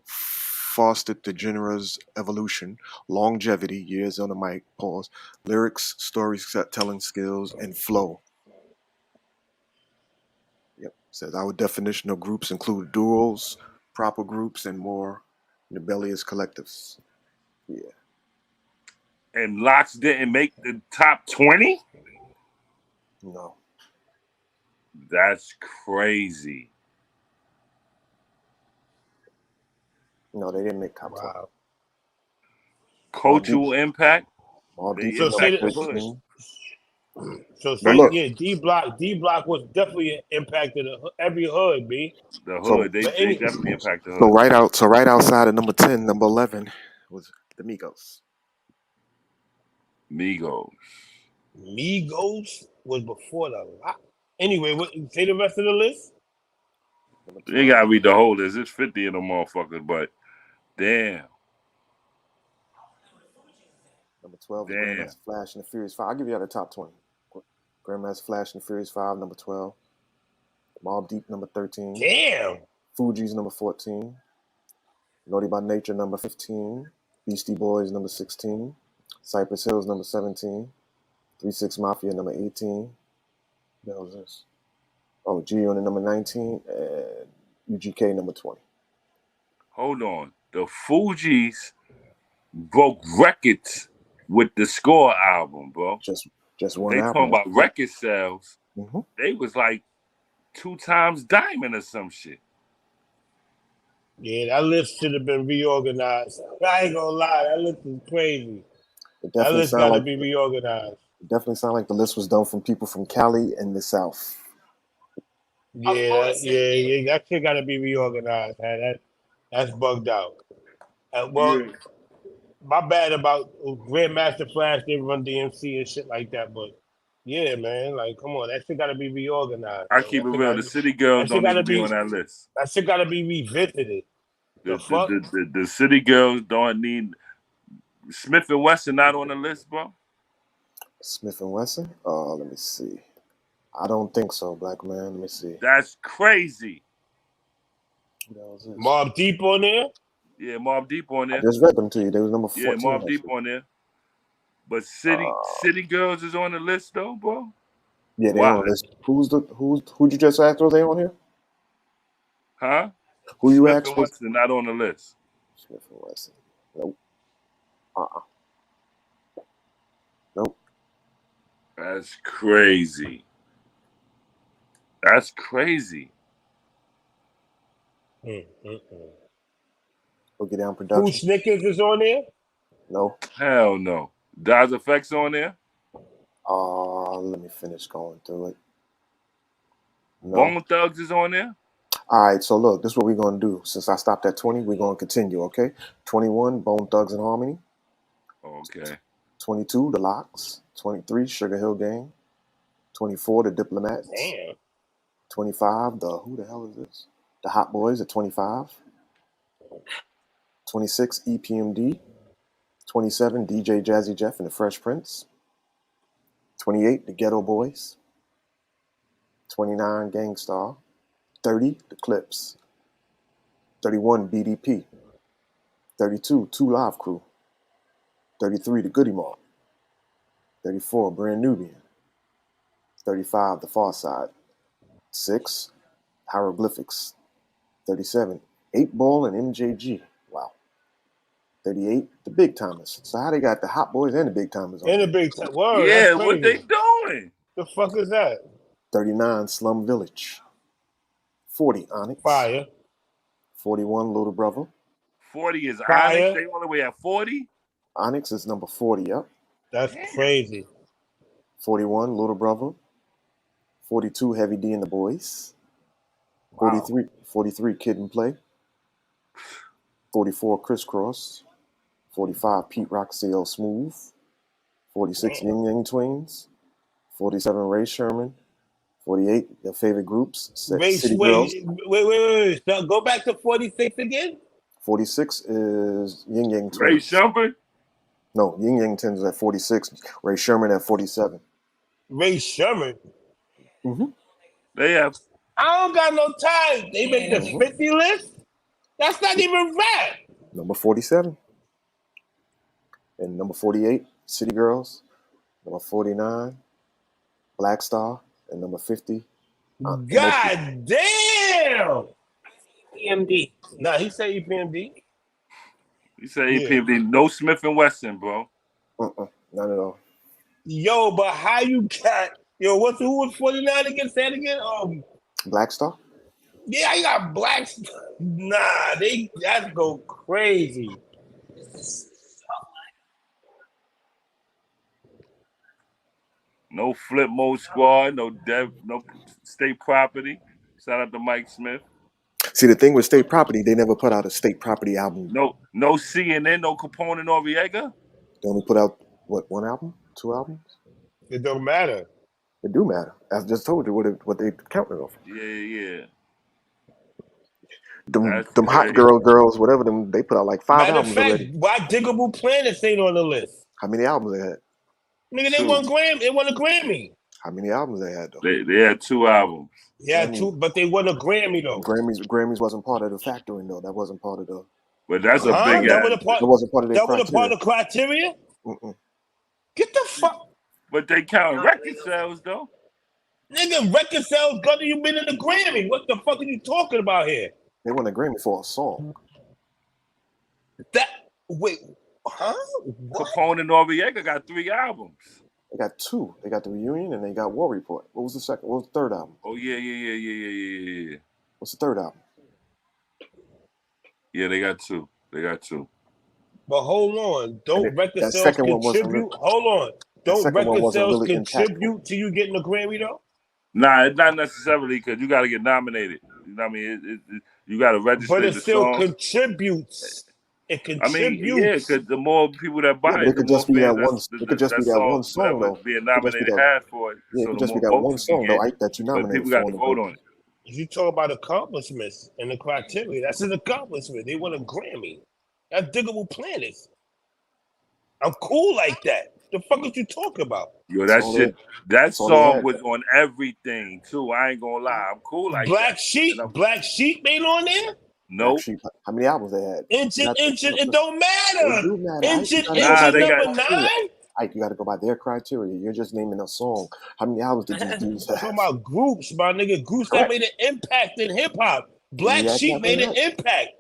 fostered the genre's evolution, longevity, years on the mic, pause, lyrics, storytelling skills, and flow. Yep. Says our definition of groups include duos, proper groups, and more nebulous collectives. Yeah. And Locks didn't make the top 20? No. That's crazy. No, they didn't make top 20. Wow. Cultural impact. All They deep So say impact the that. hood. So But say look, yeah, D Block was definitely impacted every hood, B. The so hood. They But definitely impact the so hood. right outside of number 10, number 11 was the Migos. Migos was before the Lock. Anyway, say the rest of the list. You gotta read the whole list. It's 50 of them motherfuckers, but damn. Number 12 is Damn. Grandmaster Flash and the Furious 5. I'll give you out the top 20. Grandmaster Flash and the Furious 5, number 12. Mobb Deep, number 13. Damn. Fugees, number 14. Naughty by Nature, number 15. Beastie Boys, number 16. Cypress Hills, number 17. 3-6 Mafia, number 18. What the hell is this? Oh, G-Unit, number 19. And UGK, number 20. Hold on. The Fugees broke records with the Score album, bro. Just one they album. talking about record sales. Mm-hmm. They was like 2 times diamond or some shit. Yeah, that list should have been reorganized. I ain't gonna lie, that list is crazy. That list gotta be reorganized. It definitely sounded like the list was done from people from Cali and the South. Yeah, that shit gotta be reorganized, man. That's bugged out. My bad about Grandmaster Flash didn't run DMC and shit like that, but yeah, man, like come on, that shit gotta be reorganized. I keep it real. The City Girls don't need to be on that list. That shit gotta be revisited. The City Girls don't need. Smith and Wesson not on the list, bro. Smith and Wesson? Let me see. I don't think so, Black man. Let me see. That's crazy. Mobb Deep on there? Yeah, Mobb Deep on there. I just read them to you. They was number 14. Yeah, Mobb Deep on there. But City Girls is on the list though, bro. Yeah, they're on the list. Who'd you just ask? Was they on here? Huh? Who you Smith asked? and Wesson not on the list. Smith and Wesson. Nope. Nope. That's crazy. That's crazy. Boogie Down Production. Who Snickers is on there? No. Hell no. Daz Effects on there? Let me finish going through it. No. Bone Thugs is on there? All right, so look, this is what we're going to do. Since I stopped at 20, we're going to continue, okay? 21, Bone Thugs and Harmony. Okay. 22, The Locks. 23, Sugar Hill Gang. 24, The Diplomats. Damn. 25, who the hell is this? The Hot Boys at 25. 26, EPMD. 27, DJ Jazzy Jeff and the Fresh Prince. 28, The Ghetto Boys. 29, Gangstar. 30, The Clips. 31, BDP. 32, Two Live Crew. 33, The Goody Mob. 34, Brand Nubian. 35, The Far Side. 6, Hieroglyphics. 37, 8 Ball and MJG. Wow. 38, The Big Timers. So how they got the Hot Boys and the Big Timers on? And the Big Timers. Word, yeah, what they doing? The fuck is that? 39, Slum Village. 40, Onyx. Fire. 41, Little Brother. 40 is Fire. Onyx. They only way at 40. Onyx is number 40. Yep. That's crazy. 41, Little Brother. 42, Heavy D and the Boys. 43, Kid and Play. 44, Crisscross. 45, Pete Rock, CL Smooth. 46, Yin Yang Twins. 47, Ray Sherman. 48, their favorite groups. City Girls. Wait. Now, go back to 46 again. 46 is Yin Yang Twins. Ray Sherman? No, Yin Yang Twins at 46. Ray Sherman at 47. Ray Sherman? Mm-hmm. They have. I don't got no time. They make the 50 list? That's not even rap. Number 47. And number 48, City Girls. Number 49, Black Star. And number 50. God damn! EPMD. Nah, he said EPMD. He said EPMD. No Smith and Wesson, bro. Not at all. Yo, but how you got... Yo, who was 49 again? Say it again? Black Star? Yeah, I got Black Star. Nah, that go crazy. No Flip Mode Squad, no State Property. Shout out to Mike Smith. See, the thing with State Property, they never put out a State Property album. No CNN, no Capone and Noriega. They only put out, one album? 2 albums? It don't matter. It do matter. I just told you what they counted off. Yeah. Them hot girls, whatever them, they put out like 5 Matter albums of fact, already. why Diggable Planets ain't on the list? How many albums they had? Nigga, they won a Grammy. How many albums they had though? They had 2 albums. Yeah, 2, but they won a Grammy though. Grammys wasn't part of the factoring though. That wasn't part of the. But that's a big. That wasn't part of their criteria. That was a part of criteria. Get the fuck. But they count record sales though. Nigga, record sales better you been in the Grammy. What the fuck are you talking about here? They won a Grammy for a song. Wait, huh? What? Capone and Noriega got 3 albums. They got 2. They got The Reunion and they got War Report. What was the second? What was the third album? Oh yeah. What's the third album? Yeah, they got 2. But hold on, don't record sales contribute? Hold on, don't record sales contribute to you getting a Grammy though? Nah, it's not necessarily because you got to get nominated. You know what I mean? You got to register. But it still song. Contributes. It contributes. I mean, yeah, because the more people that buy it, it could just be that one. It could just be that one song though. Being nominated half for it. Yeah, it could just be that one song though that you nominated. People got to vote on it. You talk about accomplishments and the criteria. That's an accomplishment. They won a Grammy. That's Diggable Planets. I'm cool like that. The fuck are you talking about? Yo, that song was on everything too. I ain't gonna lie. I'm cool like Black Sheep. Black Sheep ain't on there? Nope. How many albums they had? Engine, it don't matter. It do matter. Engine number 9? Ike, you got to go by their criteria. You're just naming a song. How many albums did these dudes have? I'm talking about groups, my nigga. Groups that made an impact in hip hop. Black Sheep made an impact.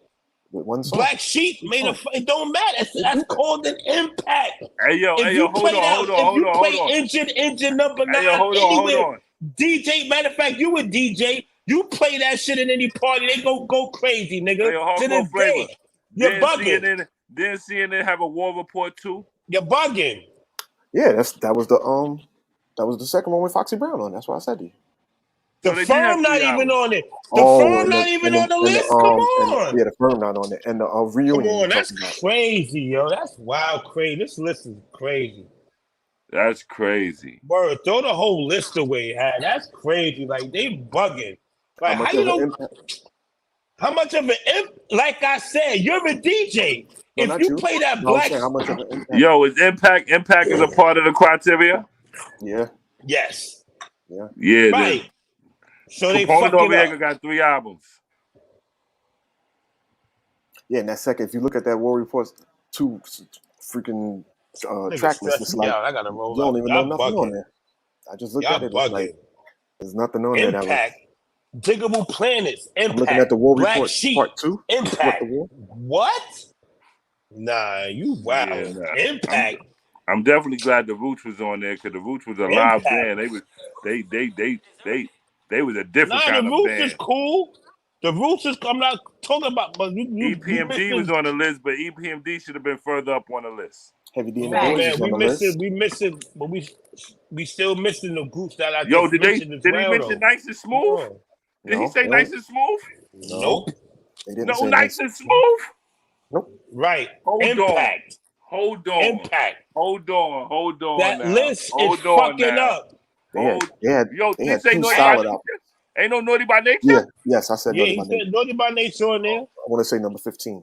With one song. Black Sheep made it don't matter. That's called an impact. Hey yo, hold on. If you play Engine number 9 hold on. DJ, matter of fact, you a DJ. You play that shit in any party, they go crazy, nigga. To this day, you're bugging. Didn't CNN have a war report too? You're bugging. Yeah, that was the second one with Foxy Brown on. That's what I said to you. The Firm not even on it. The Firm not even on the list. Come on. Yeah, the Firm not on it. And the Reunion. Come on, that's crazy, yo. That's wild crazy. This list is crazy. That's crazy. Word, throw the whole list away. That's crazy. Like, they bugging. Like, how much of an impact? Like I said, you're a DJ. If you play that Black... How much of an impact? Yo, is impact is a part of the criteria? Yeah. Yes. Yeah. Right. So they Capone fucking Noriega got 3 albums. Yeah, and that second, if you look at that War Report 2 freaking track list, it's like I gotta roll you don't even know nothing on there. I just looked at it. It's like, there's nothing on there. Impact. Diggable Planets. Impact. I'm looking at the War Black Report Sheep. Part 2. Impact. What? Nah, you wow. Yeah, Impact. I'm definitely glad the Roots was on there because the Roots was a live band. They was a different kind of band. The Roots is cool. The Roots is. I'm not talking about. But you EPMD was on the list, but EPMD should have been further up on the list. Heavy D and the Oh Boys man, is on the list. we missing, but we still missing the groups that I Yo, just mentioned as did well. he mention Nice and Smooth? Oh. Did he say Nice and Smooth? Nope. They didn't No, say Nice and Smooth. Nope. Right. Hold Impact. Hold on. Impact. Hold on. That now. list Hold is on fucking now. up. They had This ain't two Naughty by solid Nature. albums. Ain't no Naughty by Nature. Yeah, yes, I said Yeah, Naughty he by Nature. said Naughty by Nature on there. I want to say number 15.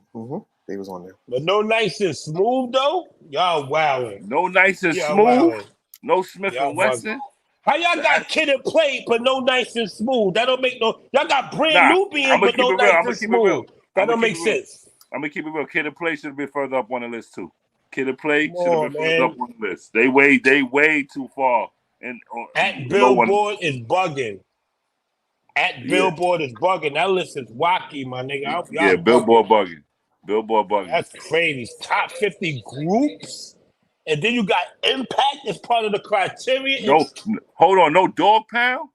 They was on there. But no Nice and Smooth though. Y'all wildin'. No Nice and Y'all Smooth. wildin'. No Smith Y'all and Wesson. How y'all got Kid and Play but no Nice and Smooth? That don't make no. Y'all got Brand Nubian but no Nice and Smooth. That don't make sense. I'm gonna keep it real. Kid and Play should have been further up on the list too. Kid and Play Come should have on, been further up on the list. They way too far. And At Billboard is bugging. At Billboard is bugging. That list is wacky, my nigga. Yeah, Billboard bugging. Billboard bugging. That's crazy. Top 50 groups, and then you got Impact as part of the criteria. No, hold on. No Dog Pound.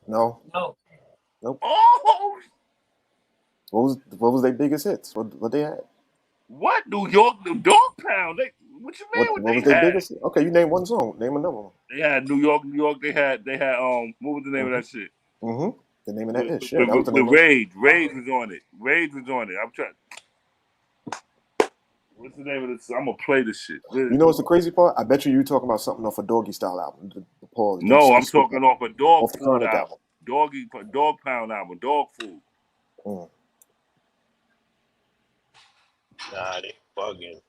No. Nope. Oh. What was their biggest hits? What they had? What? New York, the Dog Pound. What you mean? What was their biggest? Okay, you name one song. Name another one. They had New York. They had. What was the name of that shit? The name of that is shit. With Rage. Rage was on it. I'm trying. What's the name of this? I'm gonna play this shit. You know what's the crazy part? I bet you talking about something off a Doggy Style album. No, I'm talking off a Dog Food album. album. Dog Pound album. Dog Food. Nah, they bugging.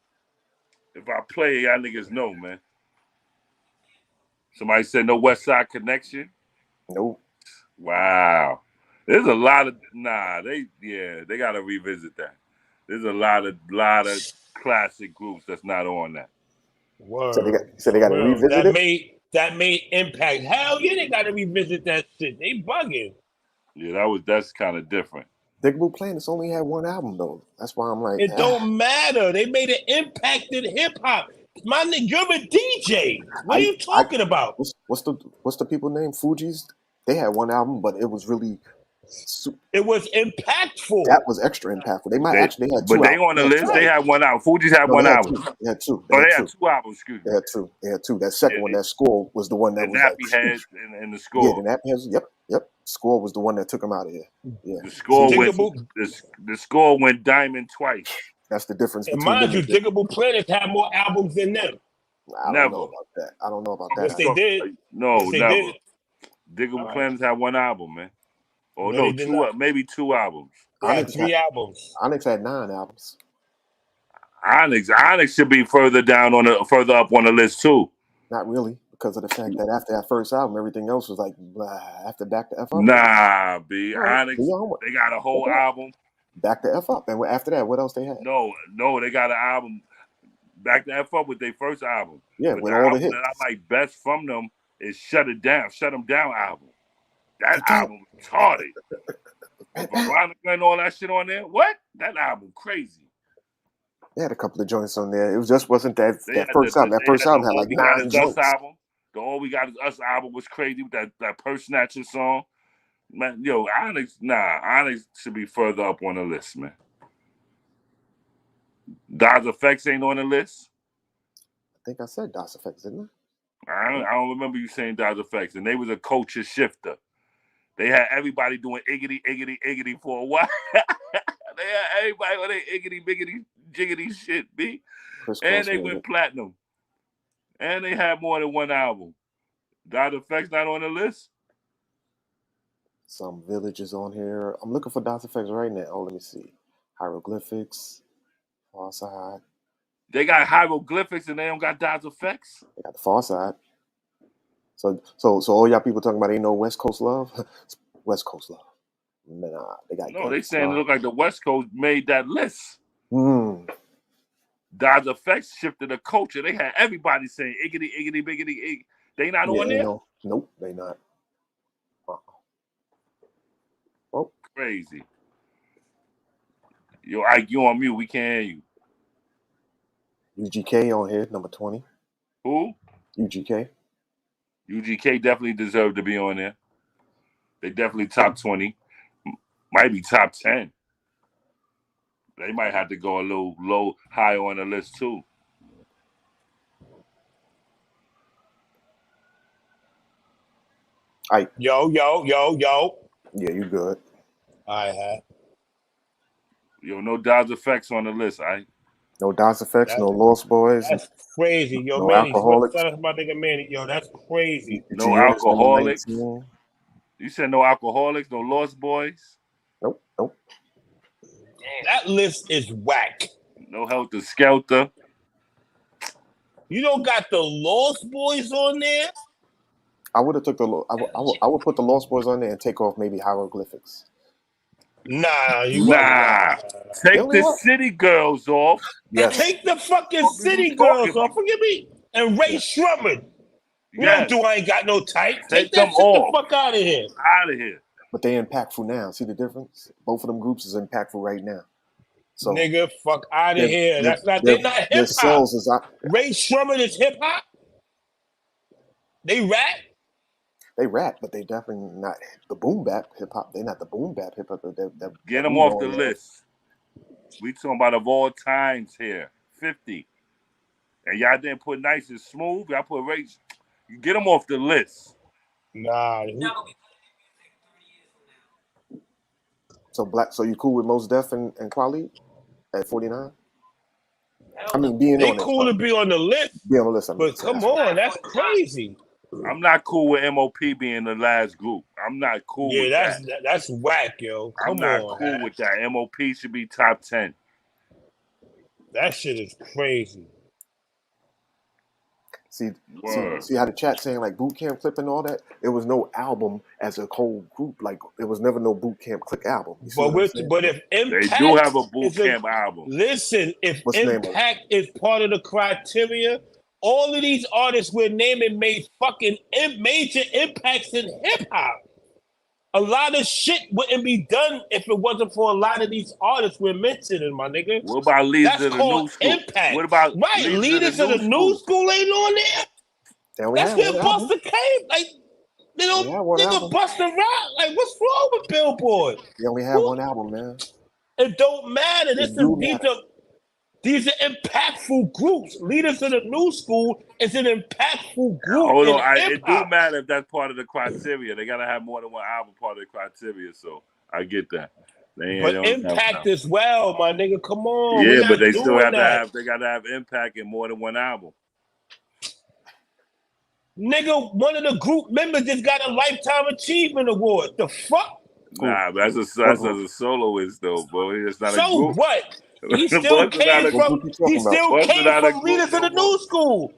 If I play, y'all niggas know, man. Somebody said no West Side Connection. Nope. Wow. There's a lot of they gotta revisit that. There's a lot of classic groups that's not on that. Word. So they gotta revisit it? That made Impact. Hell yeah, they gotta revisit that shit. They bugging. Yeah, that's kind of different. Digable Planets only had one album though. That's why I'm like, it don't matter. They made it impacted hip hop. My nigga, you're a DJ. What are you talking about? What's the people name? Fugees? They had one album, but it was really. It was impactful. That was extra impactful. They might actually had two. But they on the list. They had one album. Fugees had one album. They had two. They had two albums. Excuse me. They had two. That second one, that Score was the one that was Nappy Head and the Score. Yeah, the Nappy Heads. Yep. Score was the one that took him out of here. Yeah. The Score went diamond twice. That's the difference. And mind you, Digable Planets had more albums than them. I don't know about that. I don't know about that. Yes, they did. No, yes, they never. Did. Digable Planets had one album, man. Or no, maybe two albums. Onyx had 3 albums. Onyx had 9 albums. Onyx should be further up on the list too. Not really, because of the fact that after that first album, everything else was like blah, after Back to F Up. Nah, Onyx, they got a whole album. Back to F Up, and after that, what else they had? No, they got an album. Back to F Up with their first album. Yeah, with all the hits. That I like best from them is Shut Them Down album. That album was retarded. Veronica and all that shit on there. What? That album crazy. They had a couple of joints on there. It just wasn't that first album. That first album had like 9 joints. The All We Got Is Us album was crazy with that Purse Snatcher song. Man, yo, Onyx should be further up on the list, man. Das Effects ain't on the list. I think I said Das Effects, didn't I? I don't remember you saying Das Effects, and they was a culture shifter. They had everybody doing iggity for a while. They had everybody on their iggity jiggity shit, B. And they went platinum. And they had more than one album. Das Effects not on the list? Some Villages on here. I'm looking for Das Effects right now. Oh, let me see. Hieroglyphics. Far Side. They got Hieroglyphics and they don't got Das Effects? They got the Far Side. So all y'all people talking about ain't no West Coast love? West Coast love. Nah, they got. No, they saying it look like the West Coast made that list. Das Effects shifted the culture. They had everybody saying iggity, biggity. They not on there? No. Nope, they not. Oh. Crazy. Yo, Ike, you on mute. We can't hear you. UGK on here, number 20. Who? UGK. UGK definitely deserved to be on there. They definitely top 20. Might be top 10. They might have to go a little higher on the list too. Yo. Yeah, you good. I have. Yo, no Dodge Effects on the list, No DOS Effects, no Lost Boys. That's crazy. Yo, no Manny, Alcoholics. shout out to my nigga Manny. Yo, that's crazy. No Alcoholics. You said no Alcoholics, no Lost Boys? Nope. That list is whack. No Helter Skelter. You don't got the Lost Boys on there? I would have took the I would put the Lost Boys on there and take off maybe Hieroglyphics. Nah. Take the City Girls off. Yes. Take the fucking City Girls off. Forgive me. And Ray Shrummer. Yes. No, I ain't got no type. Take that them shit off. the fuck out of here. Out of here. But they impactful now. See the difference? Both of them groups is impactful right now. So nigga, fuck out of here. They're not hip hop. Sales is Ray Shrummer is hip hop. They rap. They rap, but they definitely not the boom bap hip hop. They're not the boom bap hip hop. Get them off the list. We talking about of all times here. 50. And y'all didn't put Nice and Smooth. Y'all put Ray. You get them off the list. Nah. So you cool with Mos Def and Kweli at 49? I mean, being they on cool to be on the list. Be on the list. But come on, that's crazy. I'm not cool with MOP being the last group. I'm not cool with that. That's whack, yo. I'm not cool with that. MOP should be top 10. That shit is crazy. See how the chat saying like Boot Camp Clip and all that? It was no album as a whole group. Like it was never no Boot Camp Click album. But if Impact, they do have a Boot Camp album. Listen, if Impact is part of the criteria, all of these artists we're naming made fucking major impacts in hip hop. A lot of shit wouldn't be done if it wasn't for a lot of these artists we're mentioning, my nigga. What about Leaders of the New School? Impact. What about Leaders of the New School ain't on there? That's where Busta came. Like, nigga Busta Rock. Like, what's wrong with Billboard? They only have one album, man. It don't matter. These are impactful groups. Leaders of the New School is an impactful group. Hold on, it do matter if that's part of the criteria. They gotta have more than one album part of the criteria. So I get that. But Impact as well, my nigga. Come on. Yeah, but they still have to have. They gotta have Impact in more than one album. Nigga, one of the group members just got a Lifetime Achievement Award. The fuck? Nah, that's a soloist though, boy. It's not a group. So what? He still came from Leaders of the New School.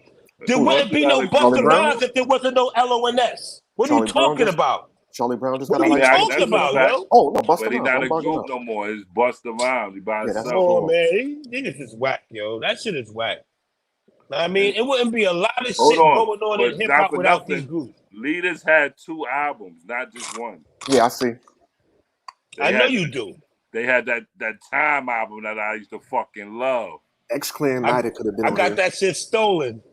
There wouldn't be no Busta Rhymes if there wasn't no LONS. What are you talking about? Charlie Brown just got a What are you talking about, yo? Oh, no, Busta Rhymes. But he's not a group no more. It's Busta Rhymes. He by himself. Come on, man. Niggas is whack, yo. That shit is whack. I mean, it wouldn't be a lot of shit going on in hip hop without these groups. Leaders had 2 albums, not just one. Yeah, I see. I know you do. They had that Time album that I used to fucking love. X-Clan might have could have been. I got that shit stolen.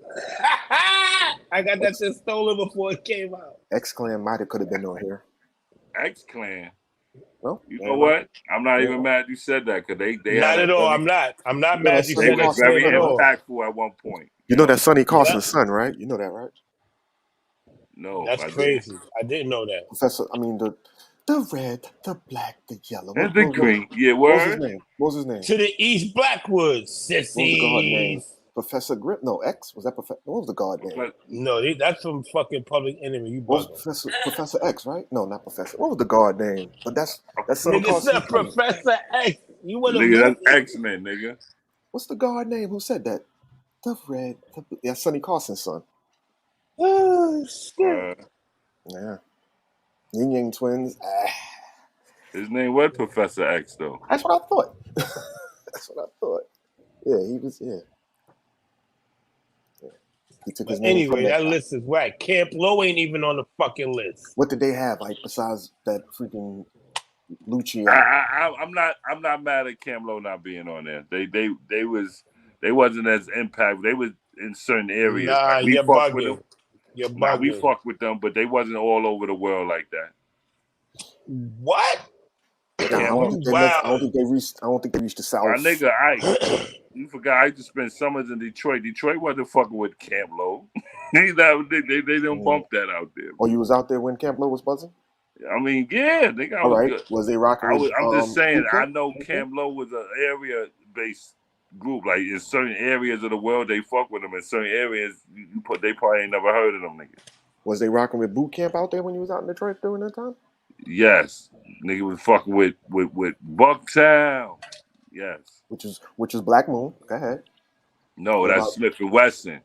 I got that shit stolen before it came out. X-Clan might have could have been on here. X-Clan. Well, you know what? I'm not even mad you said that because they not at all. I'm not mad you said that. They were very impactful at one point. You know that's Sonny Carson's son, right? You know that, right? No, that's crazy. I didn't know that. Professor, I mean the red, the black, the yellow, and the green. Yeah, word. What was his name? To the East Blackwoods, sissies. What was the god name? Professor Grip? No, X? Was that Professor? What was the god name? No, that's from fucking Public Enemy. You was Professor X, right? No, not Professor. What was the god name? But that's Sonny Carson. Professor X. You want to nigga? That's X-Men, nigga. What's the god name? Who said that? The red. Yeah, Sonny Carson's son. Oh shit. Yeah. Yin Yang Twins. His name was Professor X, though. That's what I thought. That's what I thought. Yeah, he was. Yeah. He took his name. Anyway, that list is whack. Camp Low ain't even on the fucking list. What did they have like besides that freaking Lucci? I'm not mad at Camp Low not being on there. They wasn't as impact. They was in certain areas. Nah, like, we fucked with them. We fucked with them, but they wasn't all over the world like that. What? I don't think they Wow. I don't think they reached the South. My nigga, you forgot I used to spend summers in Detroit. Detroit wasn't fucking with Camp Low. they don't bump that out there. Oh, you was out there when Camp Low was buzzing? I mean, yeah, nigga, I was good. Was they rocking? I'm just saying, I know Camp Low was an area-based group. Like in certain areas of the world, they fuck with them. In certain areas, they probably ain't never heard of them niggas. Was they rocking with boot camp out there when you was out in Detroit during that time? Yes, nigga was fucking with Bucktown. Yes, which is Black Moon. Go ahead. No, that's Smith and Wesson.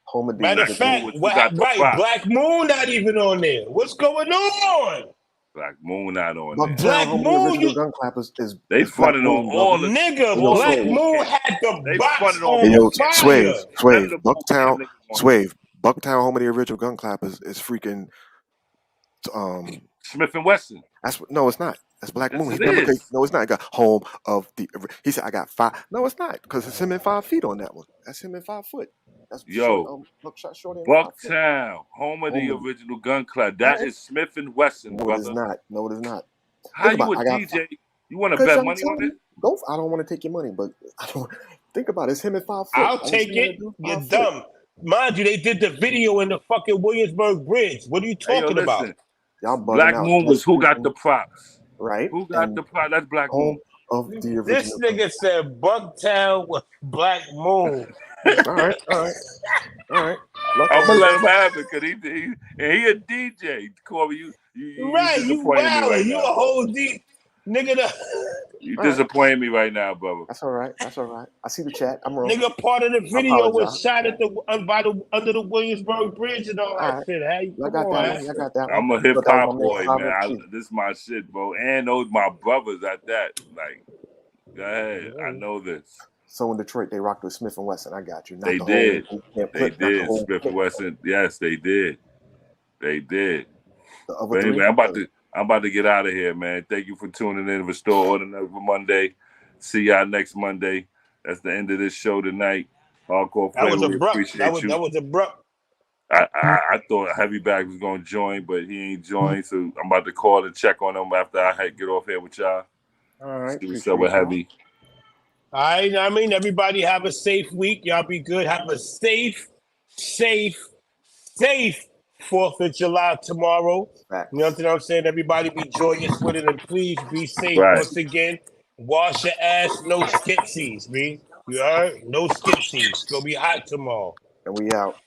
Home of Matter of fact, Black Moon not even on there. What's going on? Black Moon not on there. Black Moon, gun clappers is they funded on all the nigga. Black Moon had the box on fire. Swave, Bucktown, home of the original gun clappers, is freaking Smith and Wesson. No, it's not. That's Black Moon. No, it's not. I got home of the. He said I got 5. No, it's not, because it's him in 5 feet on that one. That's him in 5 foot. That's Bucktown, home of the original gun clap. That is Smith and Wesson, brother. No, it is not. How you a DJ? You want to bet money on it? I don't want to take your money, but I don't think about it. It's him in 5 foot. I'll take it. You're dumb. Mind you, they did the video in the fucking Williamsburg Bridge. What are you talking about? Black Moon was who got the props. Right. Who got the props? That's Black Moon. Of the original. This nigga said Bucktown with Black Moon. All right. I'm gonna let him have it, because he a DJ. Corey, you right, you wow, right you now, a whole D nigga. You disappointing me right now, brother. That's all right. I see the chat. I'm wrong. Nigga, part of the video was shot at under the Williamsburg Bridge and all that shit. I got that. I'm a hip hop boy, man. This is my shit, bro. And those my brothers at that. Like, go ahead. I know this. So in Detroit, they rocked with Smith and Wesson. I got you. They did. Smith and Wesson. Yes, they did. But anyway, I'm about to get out of here, man. Thank you for tuning in. Restore Order for Monday. See y'all next Monday. That's the end of this show tonight. Hardcore Flavor, we appreciate you. That was abrupt. I thought Heavy Bag was going to join, but he ain't joined. So I'm about to call and check on him after I get off here with y'all. All right. See what's up with Heavy. All right. I mean, everybody have a safe week. Y'all be good. Have a safe 4th of July tomorrow. Right. You know what I'm saying? Everybody be joyous with it, and please be safe once again. Wash your ass, no skipsies, man. You heard? No skipsies. It's gonna be hot tomorrow. And we out.